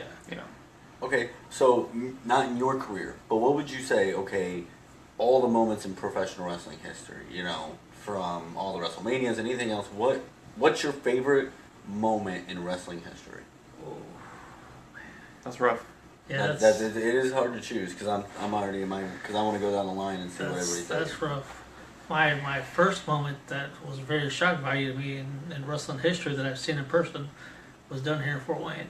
Okay, so not in your career, but what would you say? Okay, all the moments in professional wrestling history. From all the WrestleManias, anything else. What's your favorite moment in wrestling history? Oh, That's rough. yeah, It is hard to choose because I'm already in my because I want to go down the line and see what everybody says. that's rough. My first moment that was very shock value to me in wrestling history that I've seen in person was done here in Fort Wayne.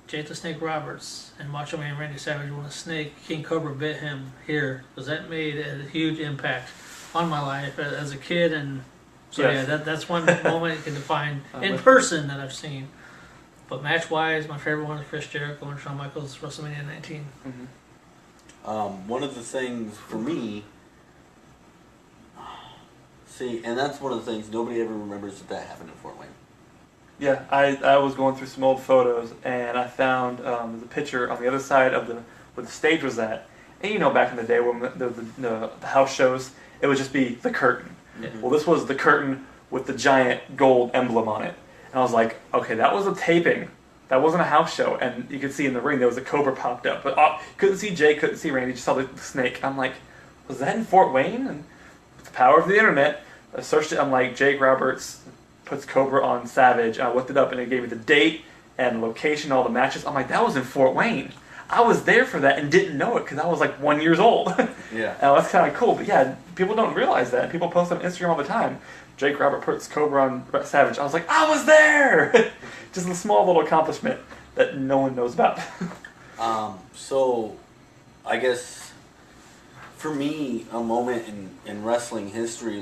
Jake the Snake Roberts and Macho Man Randy Savage when a snake, King Cobra, bit him here, because that made a huge impact on my life as a kid. And so Yes. that's one moment you can define in person that I've seen. But match-wise, my favorite one is Chris Jericho and Shawn Michaels, WrestleMania 19. Mm-hmm. One of the things for me, and that's one of the things nobody ever remembers that happened in Fort Wayne. Yeah, I was going through some old photos and I found the picture on the other side of where the stage was at. And back in the day when the house shows, it would just be the curtain. Yeah. Well, this was the curtain with the giant gold emblem on it. And I was like, okay, that was a taping. That wasn't a house show. And you could see in the ring there was a cobra popped up. But couldn't see Jay, couldn't see Randy, just saw the snake. I'm like, was that in Fort Wayne? And with the power of the internet, I searched it. I'm like, Jake Roberts puts Cobra on Savage. I looked it up and it gave me the date and location, all the matches. I'm like, that was in Fort Wayne. I was there for that and didn't know it because I was like 1 year old. Yeah. Now that's kind of cool. But yeah, people don't realize that. People post on Instagram all the time. Jake Robert puts Cobra on Savage. I was like, I was there! Just a small little accomplishment that no one knows about. So, I guess, for me, a moment in wrestling history,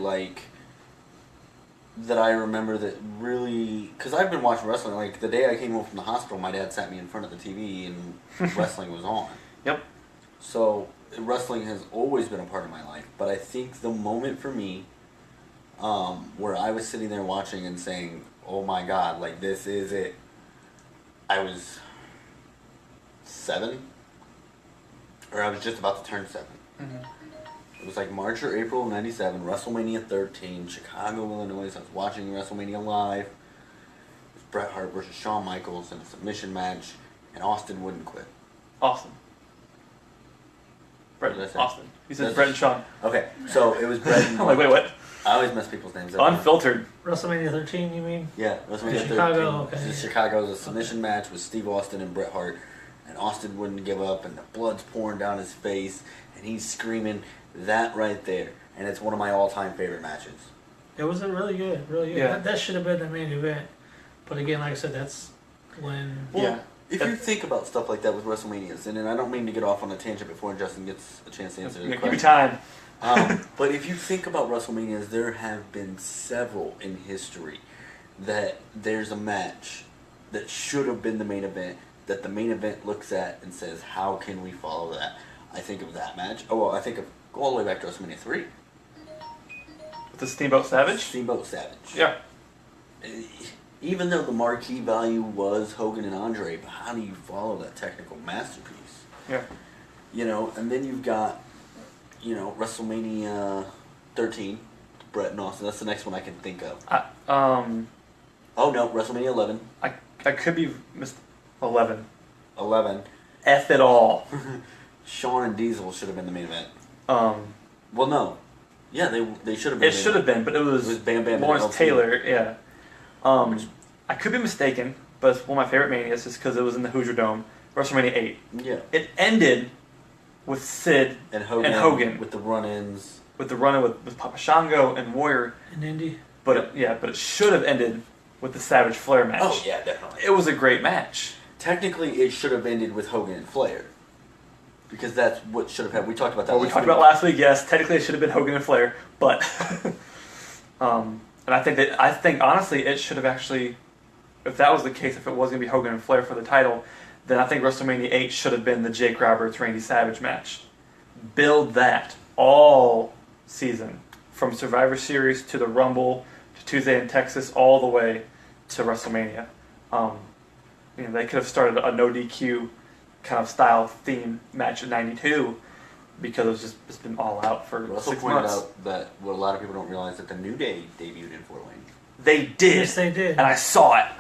that I remember that really... Because I've been watching wrestling, the day I came home from the hospital, my dad sat me in front of the TV and wrestling was on. Yep. So, wrestling has always been a part of my life. But I think the moment for me... where I was sitting there watching and saying, oh my god, this is it. I was 7, or I was just about to turn 7. Mm-hmm. It was March or April of 97, WrestleMania 13, Chicago, Illinois. I was watching WrestleMania live. It was Bret Hart versus Shawn Michaels in a submission match, and Austin wouldn't quit. Austin. What did I say? Austin. You said Bret and Shawn. Okay, so it was Bret and... I'm like, wait, what? I always mess people's names up. Unfiltered. WrestleMania 13, you mean? Yeah, WrestleMania 13. Chicago, okay. This is Chicago's submission match with Steve Austin and Bret Hart. And Austin wouldn't give up, and the blood's pouring down his face, and he's screaming. That right there. And it's one of my all-time favorite matches. It was really good, really good. Yeah. That should have been the main event. But again, like I said, that's when... Well, Yeah. if you think about stuff like that with WrestleManias, and I don't mean to get off on a tangent before Justin gets a chance to answer the Give me question. time. But if you think about WrestleManias, there have been several in history that there's a match that should have been the main event that the main event looks at and says, how can we follow that? I think of that match. Oh, well, I think of, go all the way back to WrestleMania 3. With the Steamboat Savage? Steamboat Savage. Yeah. Even though the marquee value was Hogan and Andre, but how do you follow that technical masterpiece? Yeah. You know, and then you've got, you know, WrestleMania 13, Brett and Austin. That's the next one I can think of. Oh, no, WrestleMania 11. I could be 11. 11. F it all. Shawn and Diesel should have been the main event. Well, no. Yeah, they should have been. It should have been, but it was Bam Bam Lawrence and LT. Taylor, yeah. I could be mistaken, but it's one of my favorite Manias just because it was in the Hoosier Dome. WrestleMania 8. Yeah. It ended with Sid and Hogan. With the run-ins. With the run-in with Papa Shango and Warrior. And Indy. But it should have ended with the Savage Flair match. Oh, yeah, definitely. It was a great match. Technically, it should have ended with Hogan and Flair. Because that's what should have happened. We talked about that we talked about last week, yes. Technically, it should have been Hogan and Flair. But, and I think honestly, it should have actually, if that was the case, if it was going to be Hogan and Flair for the title, then I think WrestleMania 8 should have been the Jake Roberts-Randy Savage match. Build that all season. From Survivor Series to the Rumble to Tuesday in Texas, all the way to WrestleMania. They could have started a no DQ kind of style theme match in '92 because it's been all out for Russell 6 pointed months. out that what a lot of people don't realize that the New Day debuted in Fort Wayne. They did. Yes, they did. And I saw it.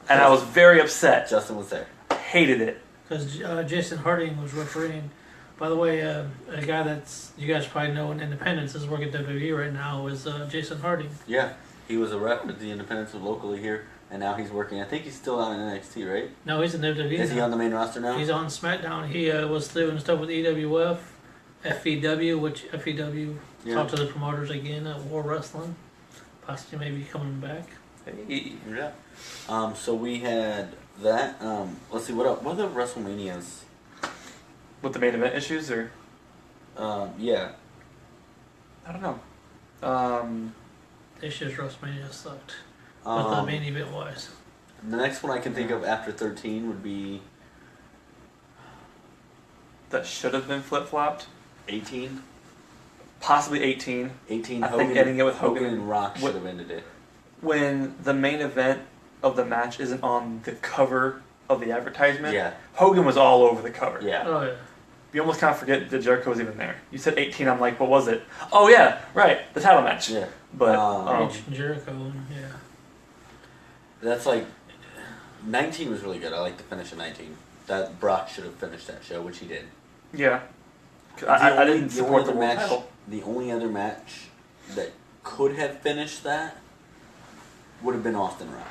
And I was very upset. Justin was there. Hated it. Because Jason Harding was refereeing. By the way, a guy that's you guys probably know in Independence is working at WWE right now is Jason Harding. Yeah, he was a rep at the Independence locally here, and now he's working. I think he's still out in NXT, right? No, he's in WWE. Is he now. on the main roster now? He's on SmackDown. He was doing stuff with EWF, FEW, which FEW talked to the promoters again at War Wrestling. Possibly maybe coming back. Yeah. So we had that. Let's see, what else? What other WrestleManias? With the main event issues, or? Yeah. I don't know. This year's WrestleMania sucked. With the main event wise. The next one I can think of after 13 would be That should have been flip-flopped. 18. Possibly 18. 18. I Hogan, think ending it with Hogan and Rock what- should have ended it. When the main event of the match isn't on the cover of the advertisement, Yeah. Hogan was all over the cover. Yeah. Oh yeah. You almost kind of forget that Jericho was even there. You said 18, I'm like, what was it? Oh yeah, right, the title match. Yeah. But, H and Jericho, yeah. That's like 19 was really good. I like the finish of 19. That Brock should have finished that show, which he did. yeah. I didn't support the other world match. title. The only other match that could have finished that would have been Austin Rock,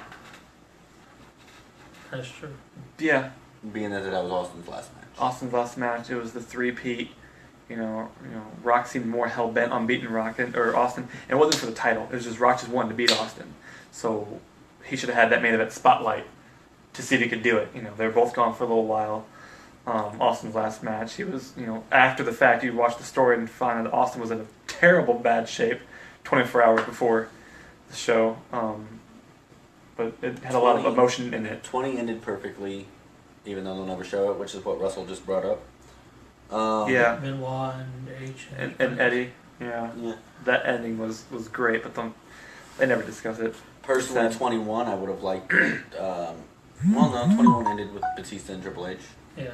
That's true. Yeah, being that was Austin's last match. Austin's last match, it was the three-peat. You know, Rock seemed more hell-bent on beating Austin. And it wasn't for the title. It was just Rock just wanted to beat Austin. So he should have had that main event spotlight to see if he could do it. They were both gone for a little while. Austin's last match, he was, after the fact, you watch the story and find that Austin was in a terrible bad shape 24 hours before the show. But it had a lot of emotion in it. 20 ended perfectly, even though they'll never show it, which is what Russell just brought up. Yeah. Benoit and H. And Eddie. Yeah. Yeah. That ending was great, but they never discuss it. Personally, 21, I would have liked. 21 ended with Batista and Triple H. Yeah.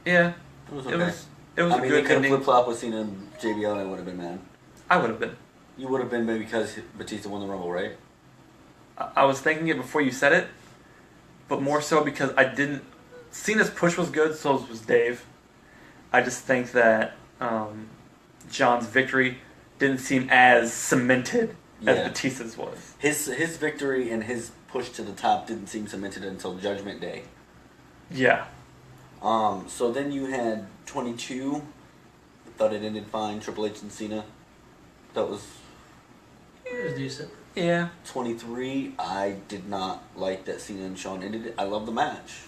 Yeah. It was okay. It was I a mean, good they could have ending. flip flop with Cena and JBL, and I would have been mad. I would have been. You would have been maybe because Batista won the Rumble, right? I was thinking it before you said it, but more so because I didn't. Cena's push was good, so was Dave. I just think that John's victory didn't seem as cemented as Batista's was. His victory and his push to the top didn't seem cemented until Judgment Day. Yeah. So then you had 22. I thought it ended fine. Triple H and Cena. That was. It was decent. Yeah. 23. I did not like that Cena and Shawn ended it. I love the match,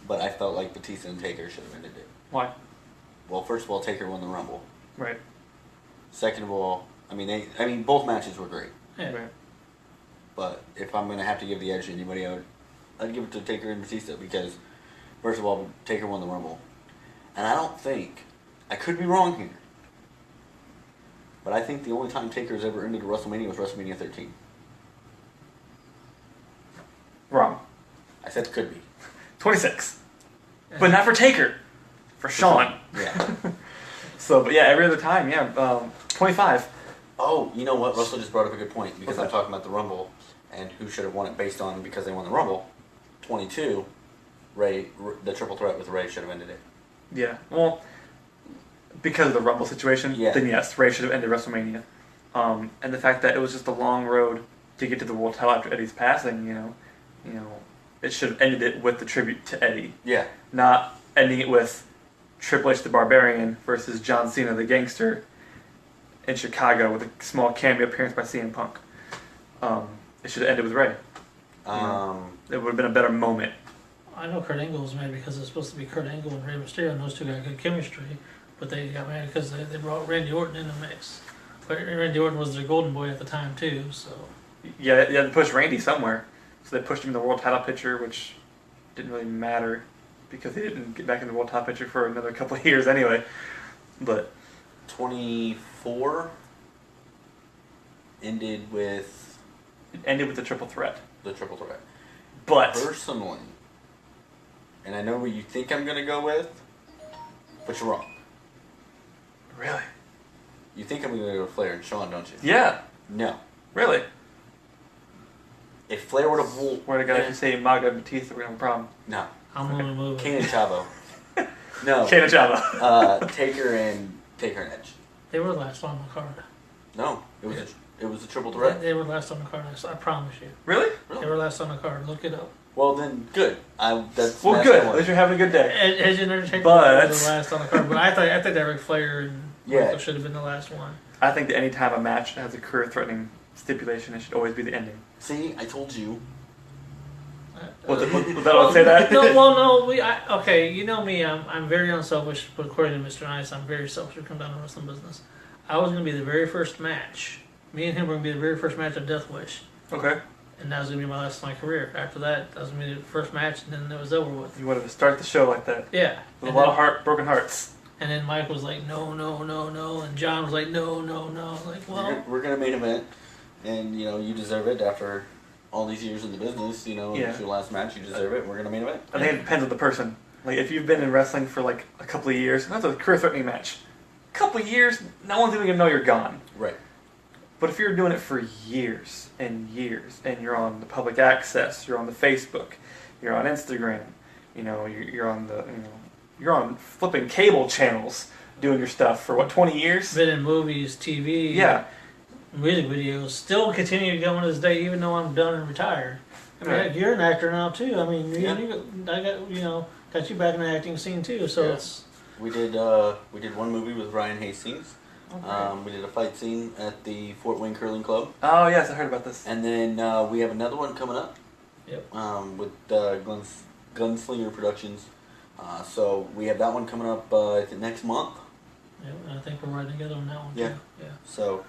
but I felt like Batista and Taker should have ended it. Why? Well, first of all, Taker won the Rumble. Right. Second of all, I mean, both matches were great. Yeah. Right. But if I'm gonna have to give the edge to anybody, I'd give it to Taker and Batista because, first of all, Taker won the Rumble, and I don't think, I could be wrong here, but I think the only time Taker's ever ended a WrestleMania was WrestleMania 13. Wrong. I said could be. 26. But not for Taker. For Shawn. Yeah. So, but yeah, every other time, 25. Oh, you know what? Russell just brought up a good point because What's I'm that? talking about the Rumble and who should have won it based on because they won the Rumble. 22, the triple threat with Ray should have ended it. Yeah. Well, because of the Rumble situation, Yeah. then yes, Ray should have ended WrestleMania. And the fact that it was just a long road to get to the world title after Eddie's passing, you know, it should have ended it with the tribute to Eddie, Yeah. not ending it with Triple H the Barbarian versus John Cena the Gangster in Chicago with a small cameo appearance by CM Punk. It should have ended with Ray. It would have been a better moment. I know Kurt Angle was mad because it's supposed to be Kurt Angle and Rey Mysterio, and those two got good chemistry, but they got mad because they brought Randy Orton in the mix. But Randy Orton was their golden boy at the time too, so. Yeah, they had to push Randy somewhere. So they pushed him in the world title picture, which didn't really matter because they didn't get back in the world title picture for another couple of years anyway. But 24 ended with it ended with the triple threat. the triple threat. But Personally, and I know what you think I'm going to go with, but you're wrong. really, You think I'm going to go with Flair and Shawn, don't you? yeah, No. really. If Flair would have won... Where to God, if you say Maga and Batista, we're gonna have a problem. No. I'm gonna move Kane it. and Chavo. No. Kane and Java. Taker and Edge. They were last on the card. No. It was a triple threat. They were last on the card, I promise you. Really? They were last on the card, look it up. Well, then, good. That's Well, good. At least you're having a good day. Edge and Undertaker But- were the last on the card, but I think that Ric Flair and Yeah. Michael should have been the last one. I think that any time a match has a career-threatening stipulation, it should always be the ending. See, I told you. Was that what say that? Okay, you know me, I'm very unselfish, but according to Mr. Nice, I'm very selfish when it comes down to wrestling business. I was going to be the very first match. Me and him were going to be the very first match of Death Wish. Okay. And that was going to be my last of my career. After that was going to be the first match, and then it was over with. You wanted to start the show like that. Yeah. With a lot of broken hearts. And then Mike was like, no, no, no, no. And John was like, no, no, no. Like, well, We're going to main event, and, you deserve it after all these years in the business. Yeah. It's your last match, you deserve it, and we're going to main event. I think it depends on the person. Like, if you've been in wrestling for like a couple of years, that's a career-threatening match. A couple of years, no one's even gonna know you're gone. Right. But if you're doing it for years and years, and you're on the public access, you're on the Facebook, you're on Instagram, you're on the, you're on flipping cable channels doing your stuff for what, 20 years? been in movies, TV, Yeah. music videos, still continue going to this day, even though I'm done and retired. I mean, Right. heck, you're an actor now too. I mean, Yeah. got you back in the acting scene too. So Yeah. it's We did one movie with Ryan Hastings. We did a fight scene at the Fort Wayne Curling Club. Oh, yes, I heard about this. And then we have another one coming up. Yep. With Gunslinger Productions. So we have that one coming up I think next month. I think we're right together on that one Yeah. too. Yeah. So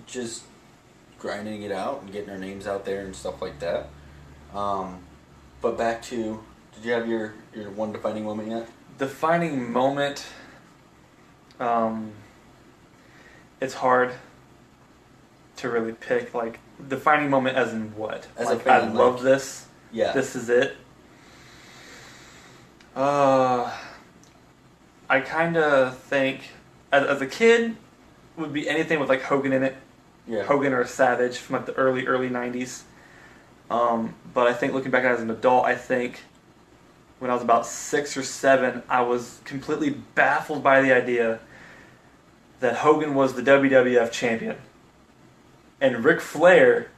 just grinding it out and getting our names out there and stuff like that. But back to, did you have your one defining moment yet? Defining moment, it's hard to really pick, like, defining moment as in what? As like, a fan, I love this, Yeah. this is it. I kind of think, as a kid, would be anything with, like, Hogan in it. Yeah. Hogan or Savage from, like, the early 90s. But I think looking back at it as an adult, I think when I was about 6 or 7, I was completely baffled by the idea that Hogan was the WWF champion. And Ric Flair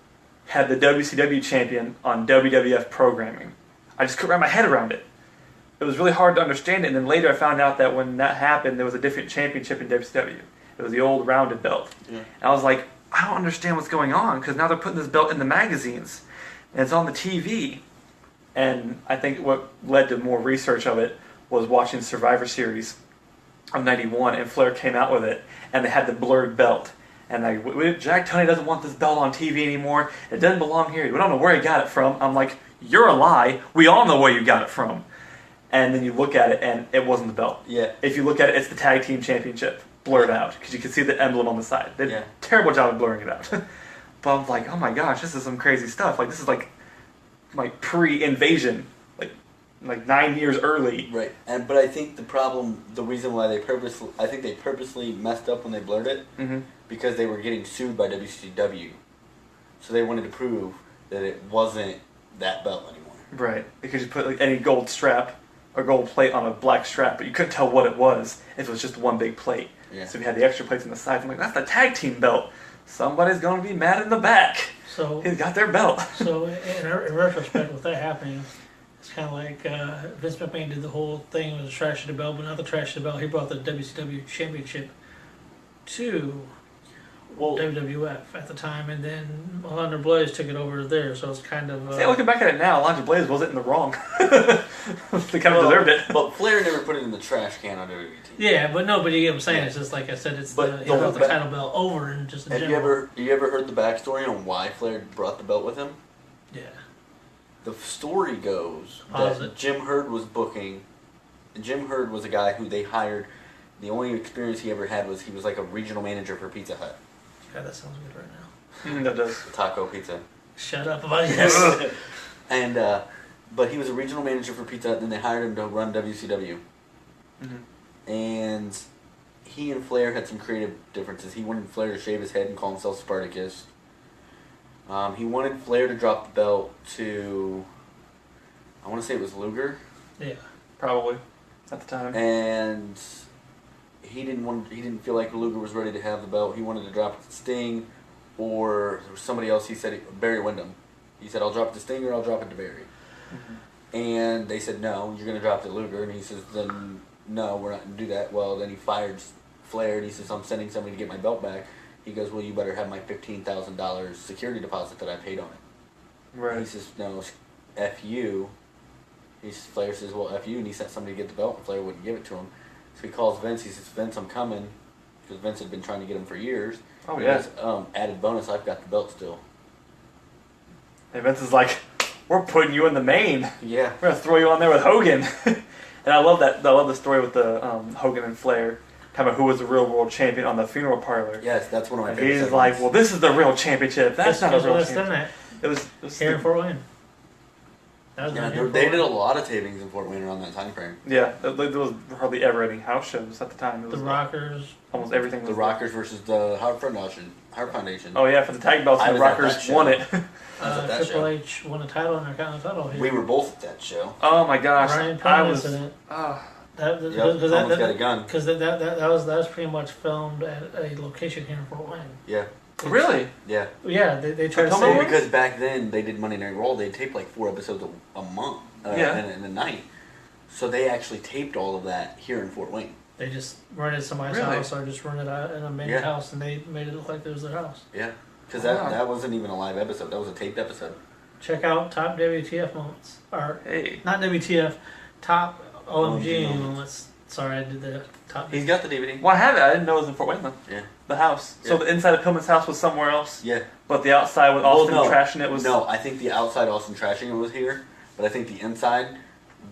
had the WCW champion on WWF programming. I just couldn't wrap my head around it. It was really hard to understand it, and then later I found out that when that happened, there was a different championship in WCW. It was the old rounded belt. Yeah. And I was like, I don't understand what's going on, because now they're putting this belt in the magazines, and it's on the TV. And I think what led to more research of it was watching Survivor Series of '91, and Flair came out with it, and they had the blurred belt. And like, Jack Tunney doesn't want this belt on TV anymore. It doesn't belong here. We don't know where he got it from. I'm like, you're a lie. We all know where you got it from. And then you look at it, and it wasn't the belt. Yeah. If you look at it, it's the tag team championship blurred out because you can see the emblem on the side. They did a terrible job of blurring it out. But I'm like, oh my gosh, this is some crazy stuff. Like, this is like pre-invasion, like 9 years early. Right. But I think the reason why they purposely messed up when they blurred it, because they were getting sued by WCW, so they wanted to prove that it wasn't that belt anymore. Right. Because you put like any gold strap or gold plate on a black strap, but you couldn't tell what it was if it was just one big plate. Yeah. So if you had the extra plates on the sides, I'm like, that's the tag team belt. Somebody's going to be mad in the back. So he's got their belt. So in retrospect, with that happening, it's kind of like Vince McMahon did the whole thing with the trash of the belt, but not the trash of the belt. He brought the WCW championship to WWF at the time, and then Alundra Blaze took it over there. So it's kind of. See, looking back at it now, Alundra Blaze wasn't in the wrong. They kind of deserved it. But Flair never put it in the trash can on WWE. Yeah, but you get what I'm saying. It's just like I said, he brought the title belt over and just in general. You ever heard the backstory on why Flair brought the belt with him? Yeah. The story goes that Jim Herd was booking. Jim Herd was a guy who they hired. The only experience he ever had was he was like a regional manager for Pizza Hut. God, that sounds good right now. That does. Taco Pizza. Shut up about yes. And but he was a regional manager for Pizza Hut, and then they hired him to run WCW. And he and Flair had some creative differences. He wanted Flair to shave his head and call himself Spartacus. He wanted Flair to drop the belt to, I want to say it was Luger. Yeah, probably at the time. And he didn't feel like Luger was ready to have the belt. He wanted to drop it to Sting, or there was somebody else. He said Barry Windham. He said, "I'll drop it to Sting or I'll drop it to Barry." And they said, "No, you're going to drop it to Luger." And he says, "Then no, we're not going to do that." Well, then he fired Flair, and he says, "I'm sending somebody to get my belt back." He goes, "Well, you better have my $15,000 security deposit that I paid on it." Right. He says, "No, F you." Flair says, "Well, F you," and he sent somebody to get the belt, and Flair wouldn't give it to him. So he calls Vince. He says, "Vince, I'm coming," because Vince had been trying to get him for years. Oh, yeah. He goes, added bonus, I've got the belt still. And Vince is like, "We're putting you in the main. Yeah. We're going to throw you on there with Hogan." And I love that. I love the story with the Hogan and Flair. Talking about who was the real world champion on the funeral parlor. Yes, that's one of my and favorite he's like, "Well, this is the real championship. That's not a real championship." It was here in Fort Wayne. They did a lot of tapings in Fort Wayne around that time frame. Yeah, there was hardly ever any house shows at the time. It was the Rockers. Almost everything was the Rockers versus the Heart Foundation. Oh yeah, for the tag belts, the Rockers won it. Triple H won a title and they're title here. We were both at that show. Oh my gosh, Ryan Pillman's in it. Pillman's got a gun. Because that was pretty much filmed at a location here in Fort Wayne. Yeah. Really? Yeah. Yeah, they tried to say because back then they did Monday Night Raw. They taped like 4 episodes a month in a night. So they actually taped all of that here in Fort Wayne. They just rented somebody's house or just rented out in a main house, and they made it look like it was their house. Yeah, because that wasn't even a live episode. That was a taped episode. Check out top WTF moments, or not WTF, top OMG moments. Sorry, I did the top. He's got the DVD. Well, I have it. I didn't know it was in Fort Wayne though. Yeah. The house. Yeah. So the inside of Pillman's house was somewhere else. Yeah. But the outside with Austin trashing it was. No, I think the outside Austin trashing it was here, but I think the inside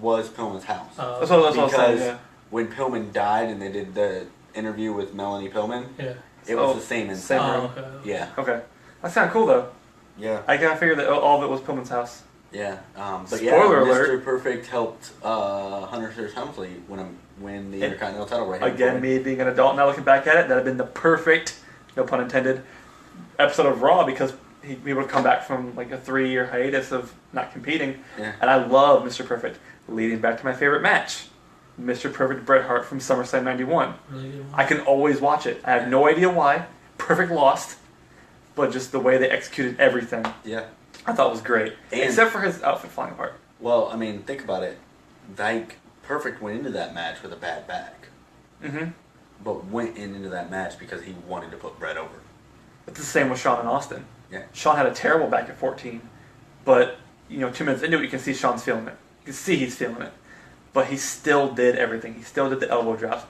was Pillman's house. That's what I was saying. Yeah. When Pillman died and they did the interview with Melanie Pillman, it was the same inside. Same room. Okay. Yeah. Okay. That's kind of cool though. Yeah. I kind of figured that all of it was Pillman's house. Yeah. But Spoiler alert. Mr. Perfect helped Hunter Hearst Helmsley win the Intercontinental title right here. Again, me being an adult now looking back at it, that had been the perfect, no pun intended, episode of Raw because he would have come back from like a 3-year hiatus of not competing. Yeah. And I love Mr. Perfect. Leading back to my favorite match. Mr. Perfect Bret Hart from SummerSlam 91. Really I can always watch it. I have no idea why. Perfect lost. But just the way they executed everything. Yeah. I thought was great. Except for his outfit falling apart. Well, I mean, think about it. Perfect went into that match with a bad back. Mm-hmm. But went into that match because he wanted to put Bret over. It's the same with Shawn and Austin. Yeah. Shawn had a terrible back at 14. But, 2 minutes into it, you can see Shawn's feeling it. You can see he's feeling it. But he still did everything. He still did the elbow drops.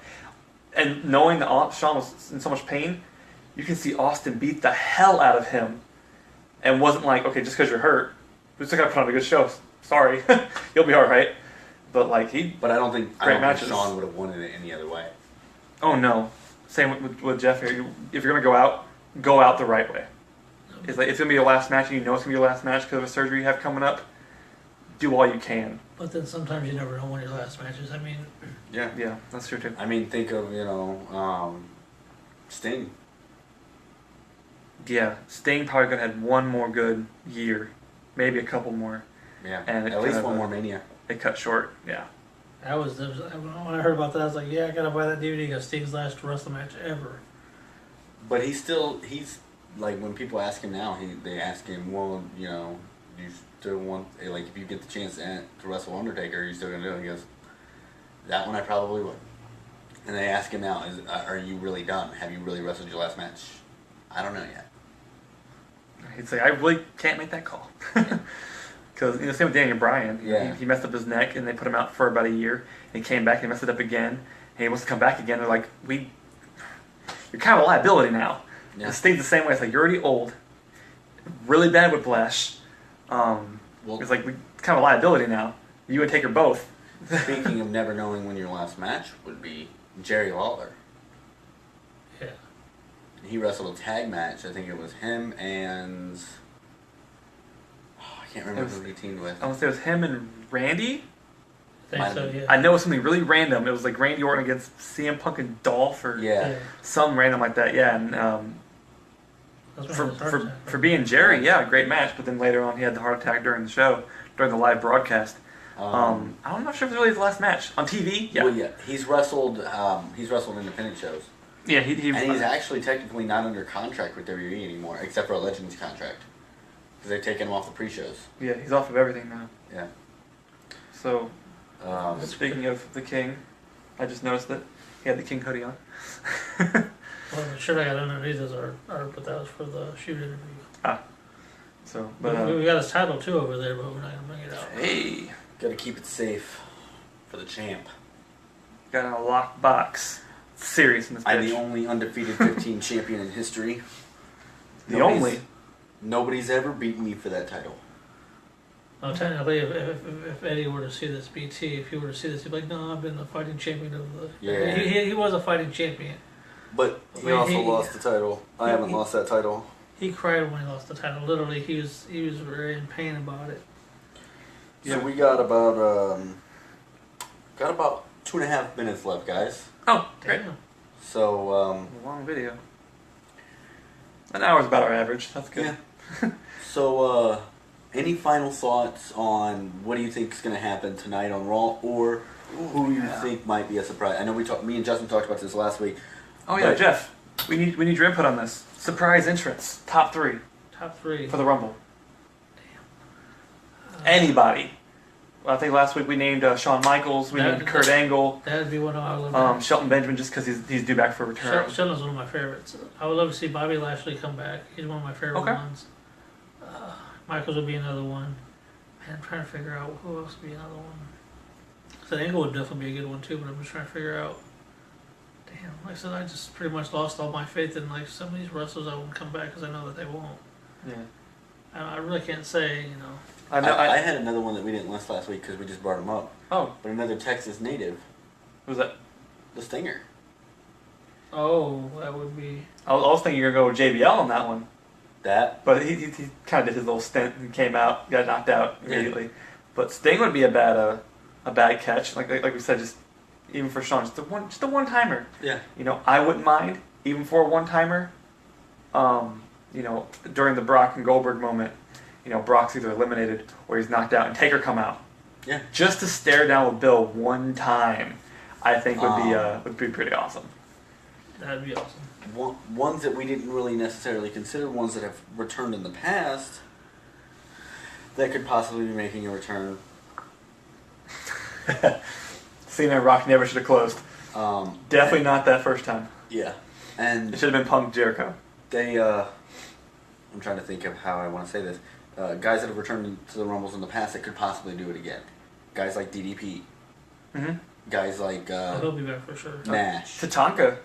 And knowing that Shawn was in so much pain, you can see Austin beat the hell out of him, and wasn't like, okay, just because you're hurt, we still got to put on a good show. Sorry, you'll be all right. But like But I don't think Shawn would have won it any other way. Oh no, same with Jeff here. If you're gonna go out the right way. It's like it's gonna be your last match, and you know it's gonna be your last match because of a surgery you have coming up. Do all you can. But then sometimes you never know when your last match is. I mean, yeah, that's true too. I mean, think of Sting. Yeah, Sting probably could have had one more good year, maybe a couple more. Yeah, and at least one more Mania. It cut short. Yeah. When I heard about that, I was like, yeah, I gotta buy that DVD because Sting's last wrestling match ever. But he's like, when people ask him now, they ask him, well, you still want, like, if you get the chance to wrestle Undertaker, are you still gonna do it? He goes, that one I probably would. And they ask him now, are you really done? Have you really wrestled your last match? I don't know yet. He'd say, I really can't make that call. Because same with Daniel Bryan. Yeah. He messed up his neck, and they put him out for about a year. And he came back and messed it up again. And he wants to come back again. They're like, you're kind of a liability now. Yeah. And Sting's the same way. It's like, you're already old, really bad whiplash. It's like, we're kind of a liability now. You and Taker both. Speaking of never knowing when your last match would be, Jerry Lawler. Yeah. He wrestled a tag match. I think it was him and... I can't remember who he teamed with. I want to say it was him and Randy? I think so, yeah. I know it was something really random. It was like Randy Orton against CM Punk and Dolph or some random like that. Yeah, and for being Jerry, yeah, great match. But then later on, he had the heart attack during the show, during the live broadcast. I'm not sure if it was really his last match on TV. Yeah, well, yeah, he's wrestled independent shows. Yeah, and he's actually technically not under contract with WWE anymore, except for a Legends contract, because they've taken him off the pre-shows. Yeah, he's off of everything now. Yeah. So, speaking of the King, I just noticed that he had the King hoodie on. Well, the shirt I got underneath is but that was for the shoot interview. So, but we got his title too over there, but we're not gonna bring it out. Hey, gotta keep it safe for the champ. Got a lockbox. Serious in this bitch. I'm the only undefeated 15 champion in history. Nobody's ever beaten me for that title. Well, technically, if Eddie were to see this, BT, if he were to see this, he'd be like, no, I've been the fighting champion of the... Yeah. He was a fighting champion. But he also lost the title. I haven't lost that title. He cried when he lost the title. Literally, he was very in pain about it. So we got about 2.5 minutes left, guys. Oh, great. Damn. So, a long video. An hour's about our average. That's good. Yeah. So, any final thoughts on what do you think is going to happen tonight on Raw, or who you think might be a surprise? I know me and Justin talked about this last week. Oh yeah, Jeff. We need your input on this. Surprise entrance. Top 3. Top 3. For the Rumble. Damn. Anybody. I think last week we named Shawn Michaels, we named Kurt Angle. That'd be one of I would love. Shelton Benjamin, just because he's due back for a return. Shelton's one of my favorites. I would love to see Bobby Lashley come back. He's one of my favorite ones. Michaels would be another one. Man, I'm trying to figure out who else would be another one. So Angle would definitely be a good one too, but I'm just trying to figure out. Damn, like I said, I just pretty much lost all my faith in like some of these wrestlers that won't come back because I know that they won't. Yeah. I really can't say, I had another one that we didn't list last week because we just brought him up. Oh. But another Texas native. Who's that? The Stinger. Oh, that would be... I was thinking you were going to go with JBL on that one. That? But he kind of did his little stint and came out, got knocked out immediately. Yeah. But Sting would be a bad catch. Like we said, just even for Shawn, just a one-timer. Yeah. I wouldn't mind, even for a one-timer, during the Brock and Goldberg moment, Brock's either eliminated or he's knocked out and Taker come out. Yeah. Just to stare down with Bill one time, I think would be pretty awesome. That'd be awesome. Ones that we didn't really necessarily consider, ones that have returned in the past, that could possibly be making a return. Cena and Rock never should have closed. Definitely not that first time. Yeah. And it should have been Punk Jericho. I'm trying to think of how I want to say this. Guys that have returned to the Rumbles in the past that could possibly do it again. Guys like DDP. Mm-hmm. Guys like He'll be back for sure. Nash, Tatanka.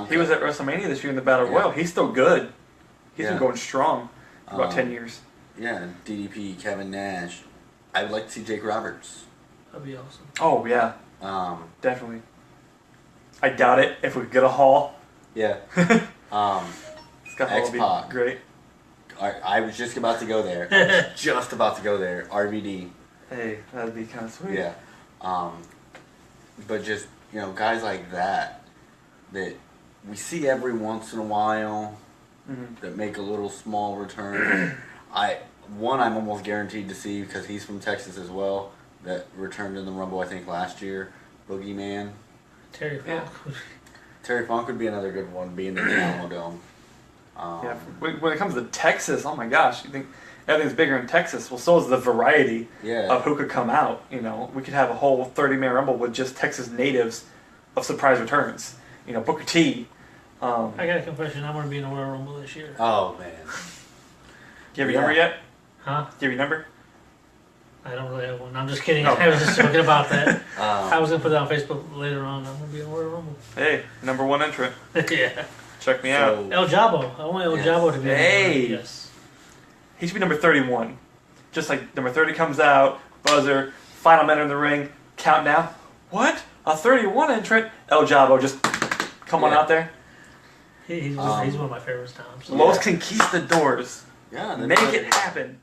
He was at WrestleMania this year in the Battle Royal. He's still good. He's been going strong for about 10 years. Yeah, DDP, Kevin Nash. I would like to see Jake Roberts. That'd be awesome. Oh, yeah. Definitely. I doubt it if we could get a Hall. Yeah. X-Pac. Great. I was just about to go there. RVD. Hey, that'd be kind of sweet. Yeah. But just, guys like that we see every once in a while that make a little small return. I'm almost guaranteed to see because he's from Texas as well, that returned in the Rumble, I think, last year. Boogeyman. Terry Funk. Terry Funk would be another good one, being in the Alamo Dome. Yeah, when it comes to Texas, oh my gosh, you think everything's bigger in Texas? Well, so is the variety of who could come out. We could have a whole 30-man Rumble with just Texas natives of surprise returns. Booker T. I got a confession. I'm going to be in the Royal Rumble this year. Oh, man. Do you have your number yet? Huh? Do you have your number? I don't really have one. I'm just kidding. I was just joking about that. Um, I was going to put that on Facebook later on. I'm going to be in the Royal Rumble. Hey, number 1 entrant. Yeah. Check me out. El Jabo. I want El Jabo to be Hey. Yes. He should be number 31. Just like number 30 comes out, buzzer, final minute in the ring, countdown. What? A 31 entrant? El Jabo just come on out there. He's one of my favorites now. So. Los Conquistadors. Yeah. Make it happen.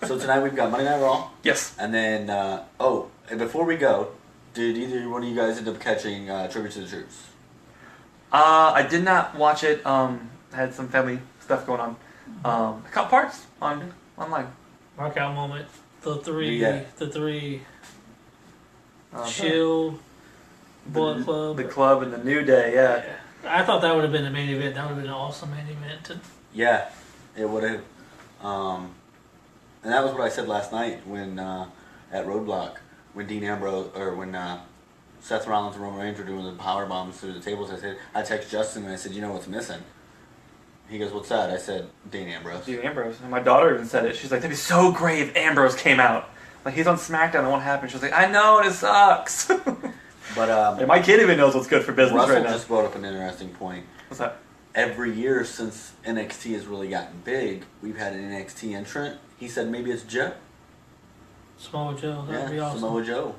So tonight we've got Monday Night Raw. Yes. And then, and before we go, did either one of you guys end up catching Tribute to the Troops? I did not watch it. I had some family stuff going on. I caught parts online. Mark out moment. The three Shield, Bullet Club. The club and the New Day, yeah. I thought that would have been the main event. That would have been an awesome main event. Yeah, it would have. And that was what I said last night when at Roadblock when Dean Ambrose when Seth Rollins and Roman Reigns were doing the power bombs through the tables. I text Justin and I said, what's missing? He goes, what's that? I said, Dean Ambrose. Dean Ambrose. And my daughter even said it. She's like, that'd be so great if Ambrose came out. Like, he's on SmackDown and it won't happen. She's like, I know, and it sucks. But and my kid even knows what's good for business Russell right now. just brought up an interesting point. What's that? Every year since NXT has really gotten big, we've had an NXT entrant. He said maybe it's Joe. Samoa Joe. That'd be awesome. Samoa Joe.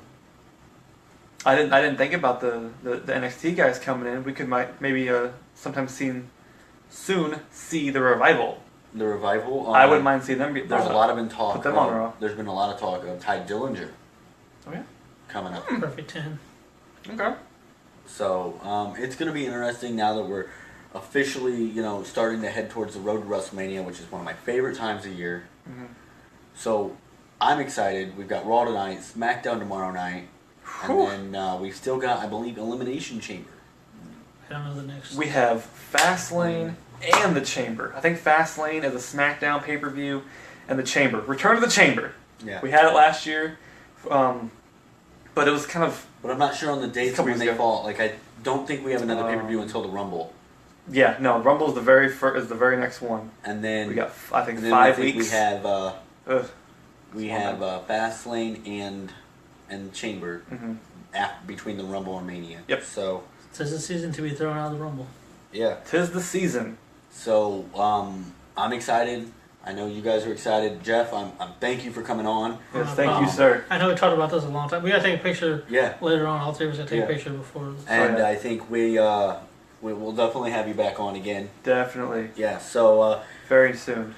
I didn't think about the NXT guys coming in. We could maybe sometime soon see the Revival. The Revival. I wouldn't mind seeing them. There's a lot of talk. Put them on Raw. There's been a lot of talk of Ty Dillinger. Oh yeah. Coming up. Perfect 10. Okay. So it's going to be interesting now that we're officially, starting to head towards the road to WrestleMania, which is one of my favorite times of year. Mm-hmm. So I'm excited. We've got Raw tonight, SmackDown tomorrow night, and then we've still got, I believe, Elimination Chamber. I don't know the next. We have Fastlane and the Chamber. I think Fastlane is a SmackDown pay-per-view, and the Chamber. Return to the Chamber. Yeah. We had it last year, but it was kind of. But I'm not sure on the dates when they fall. Like, I don't think we have another pay-per-view until the Rumble. Yeah, no, Rumble is the very next one. And then we got, I think, 5 weeks. We have Fastlane and Chamber between the Rumble and Mania. Yep. So. 'Tis the season to be thrown out of the Rumble. Yeah. 'Tis the season. So I'm excited. I know you guys are excited. Jeff, I'm thank you for coming on. Yes, thank you, sir. I know we talked about this a long time. We gotta take a picture. Yeah. Later on, all three of us gotta take a picture before. And I think we'll definitely have you back on again. Definitely. Yeah. So very soon.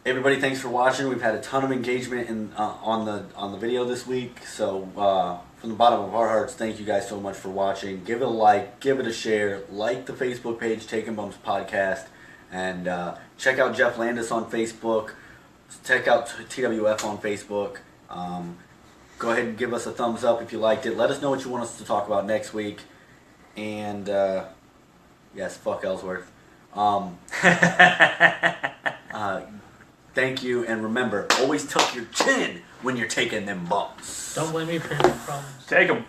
Everybody, thanks for watching. We've had a ton of engagement on the video this week. So from the bottom of our hearts, thank you guys so much for watching. Give it a like, give it a share, like the Facebook page, Takin Bumps Podcast, and check out Jeff Landis on Facebook. Check out TWF on Facebook. Go ahead and give us a thumbs up if you liked it. Let us know what you want us to talk about next week. And yes, fuck Ellsworth. Thank you, and remember, always tuck your chin when you're taking them bumps. Don't blame me for any problems. Take them.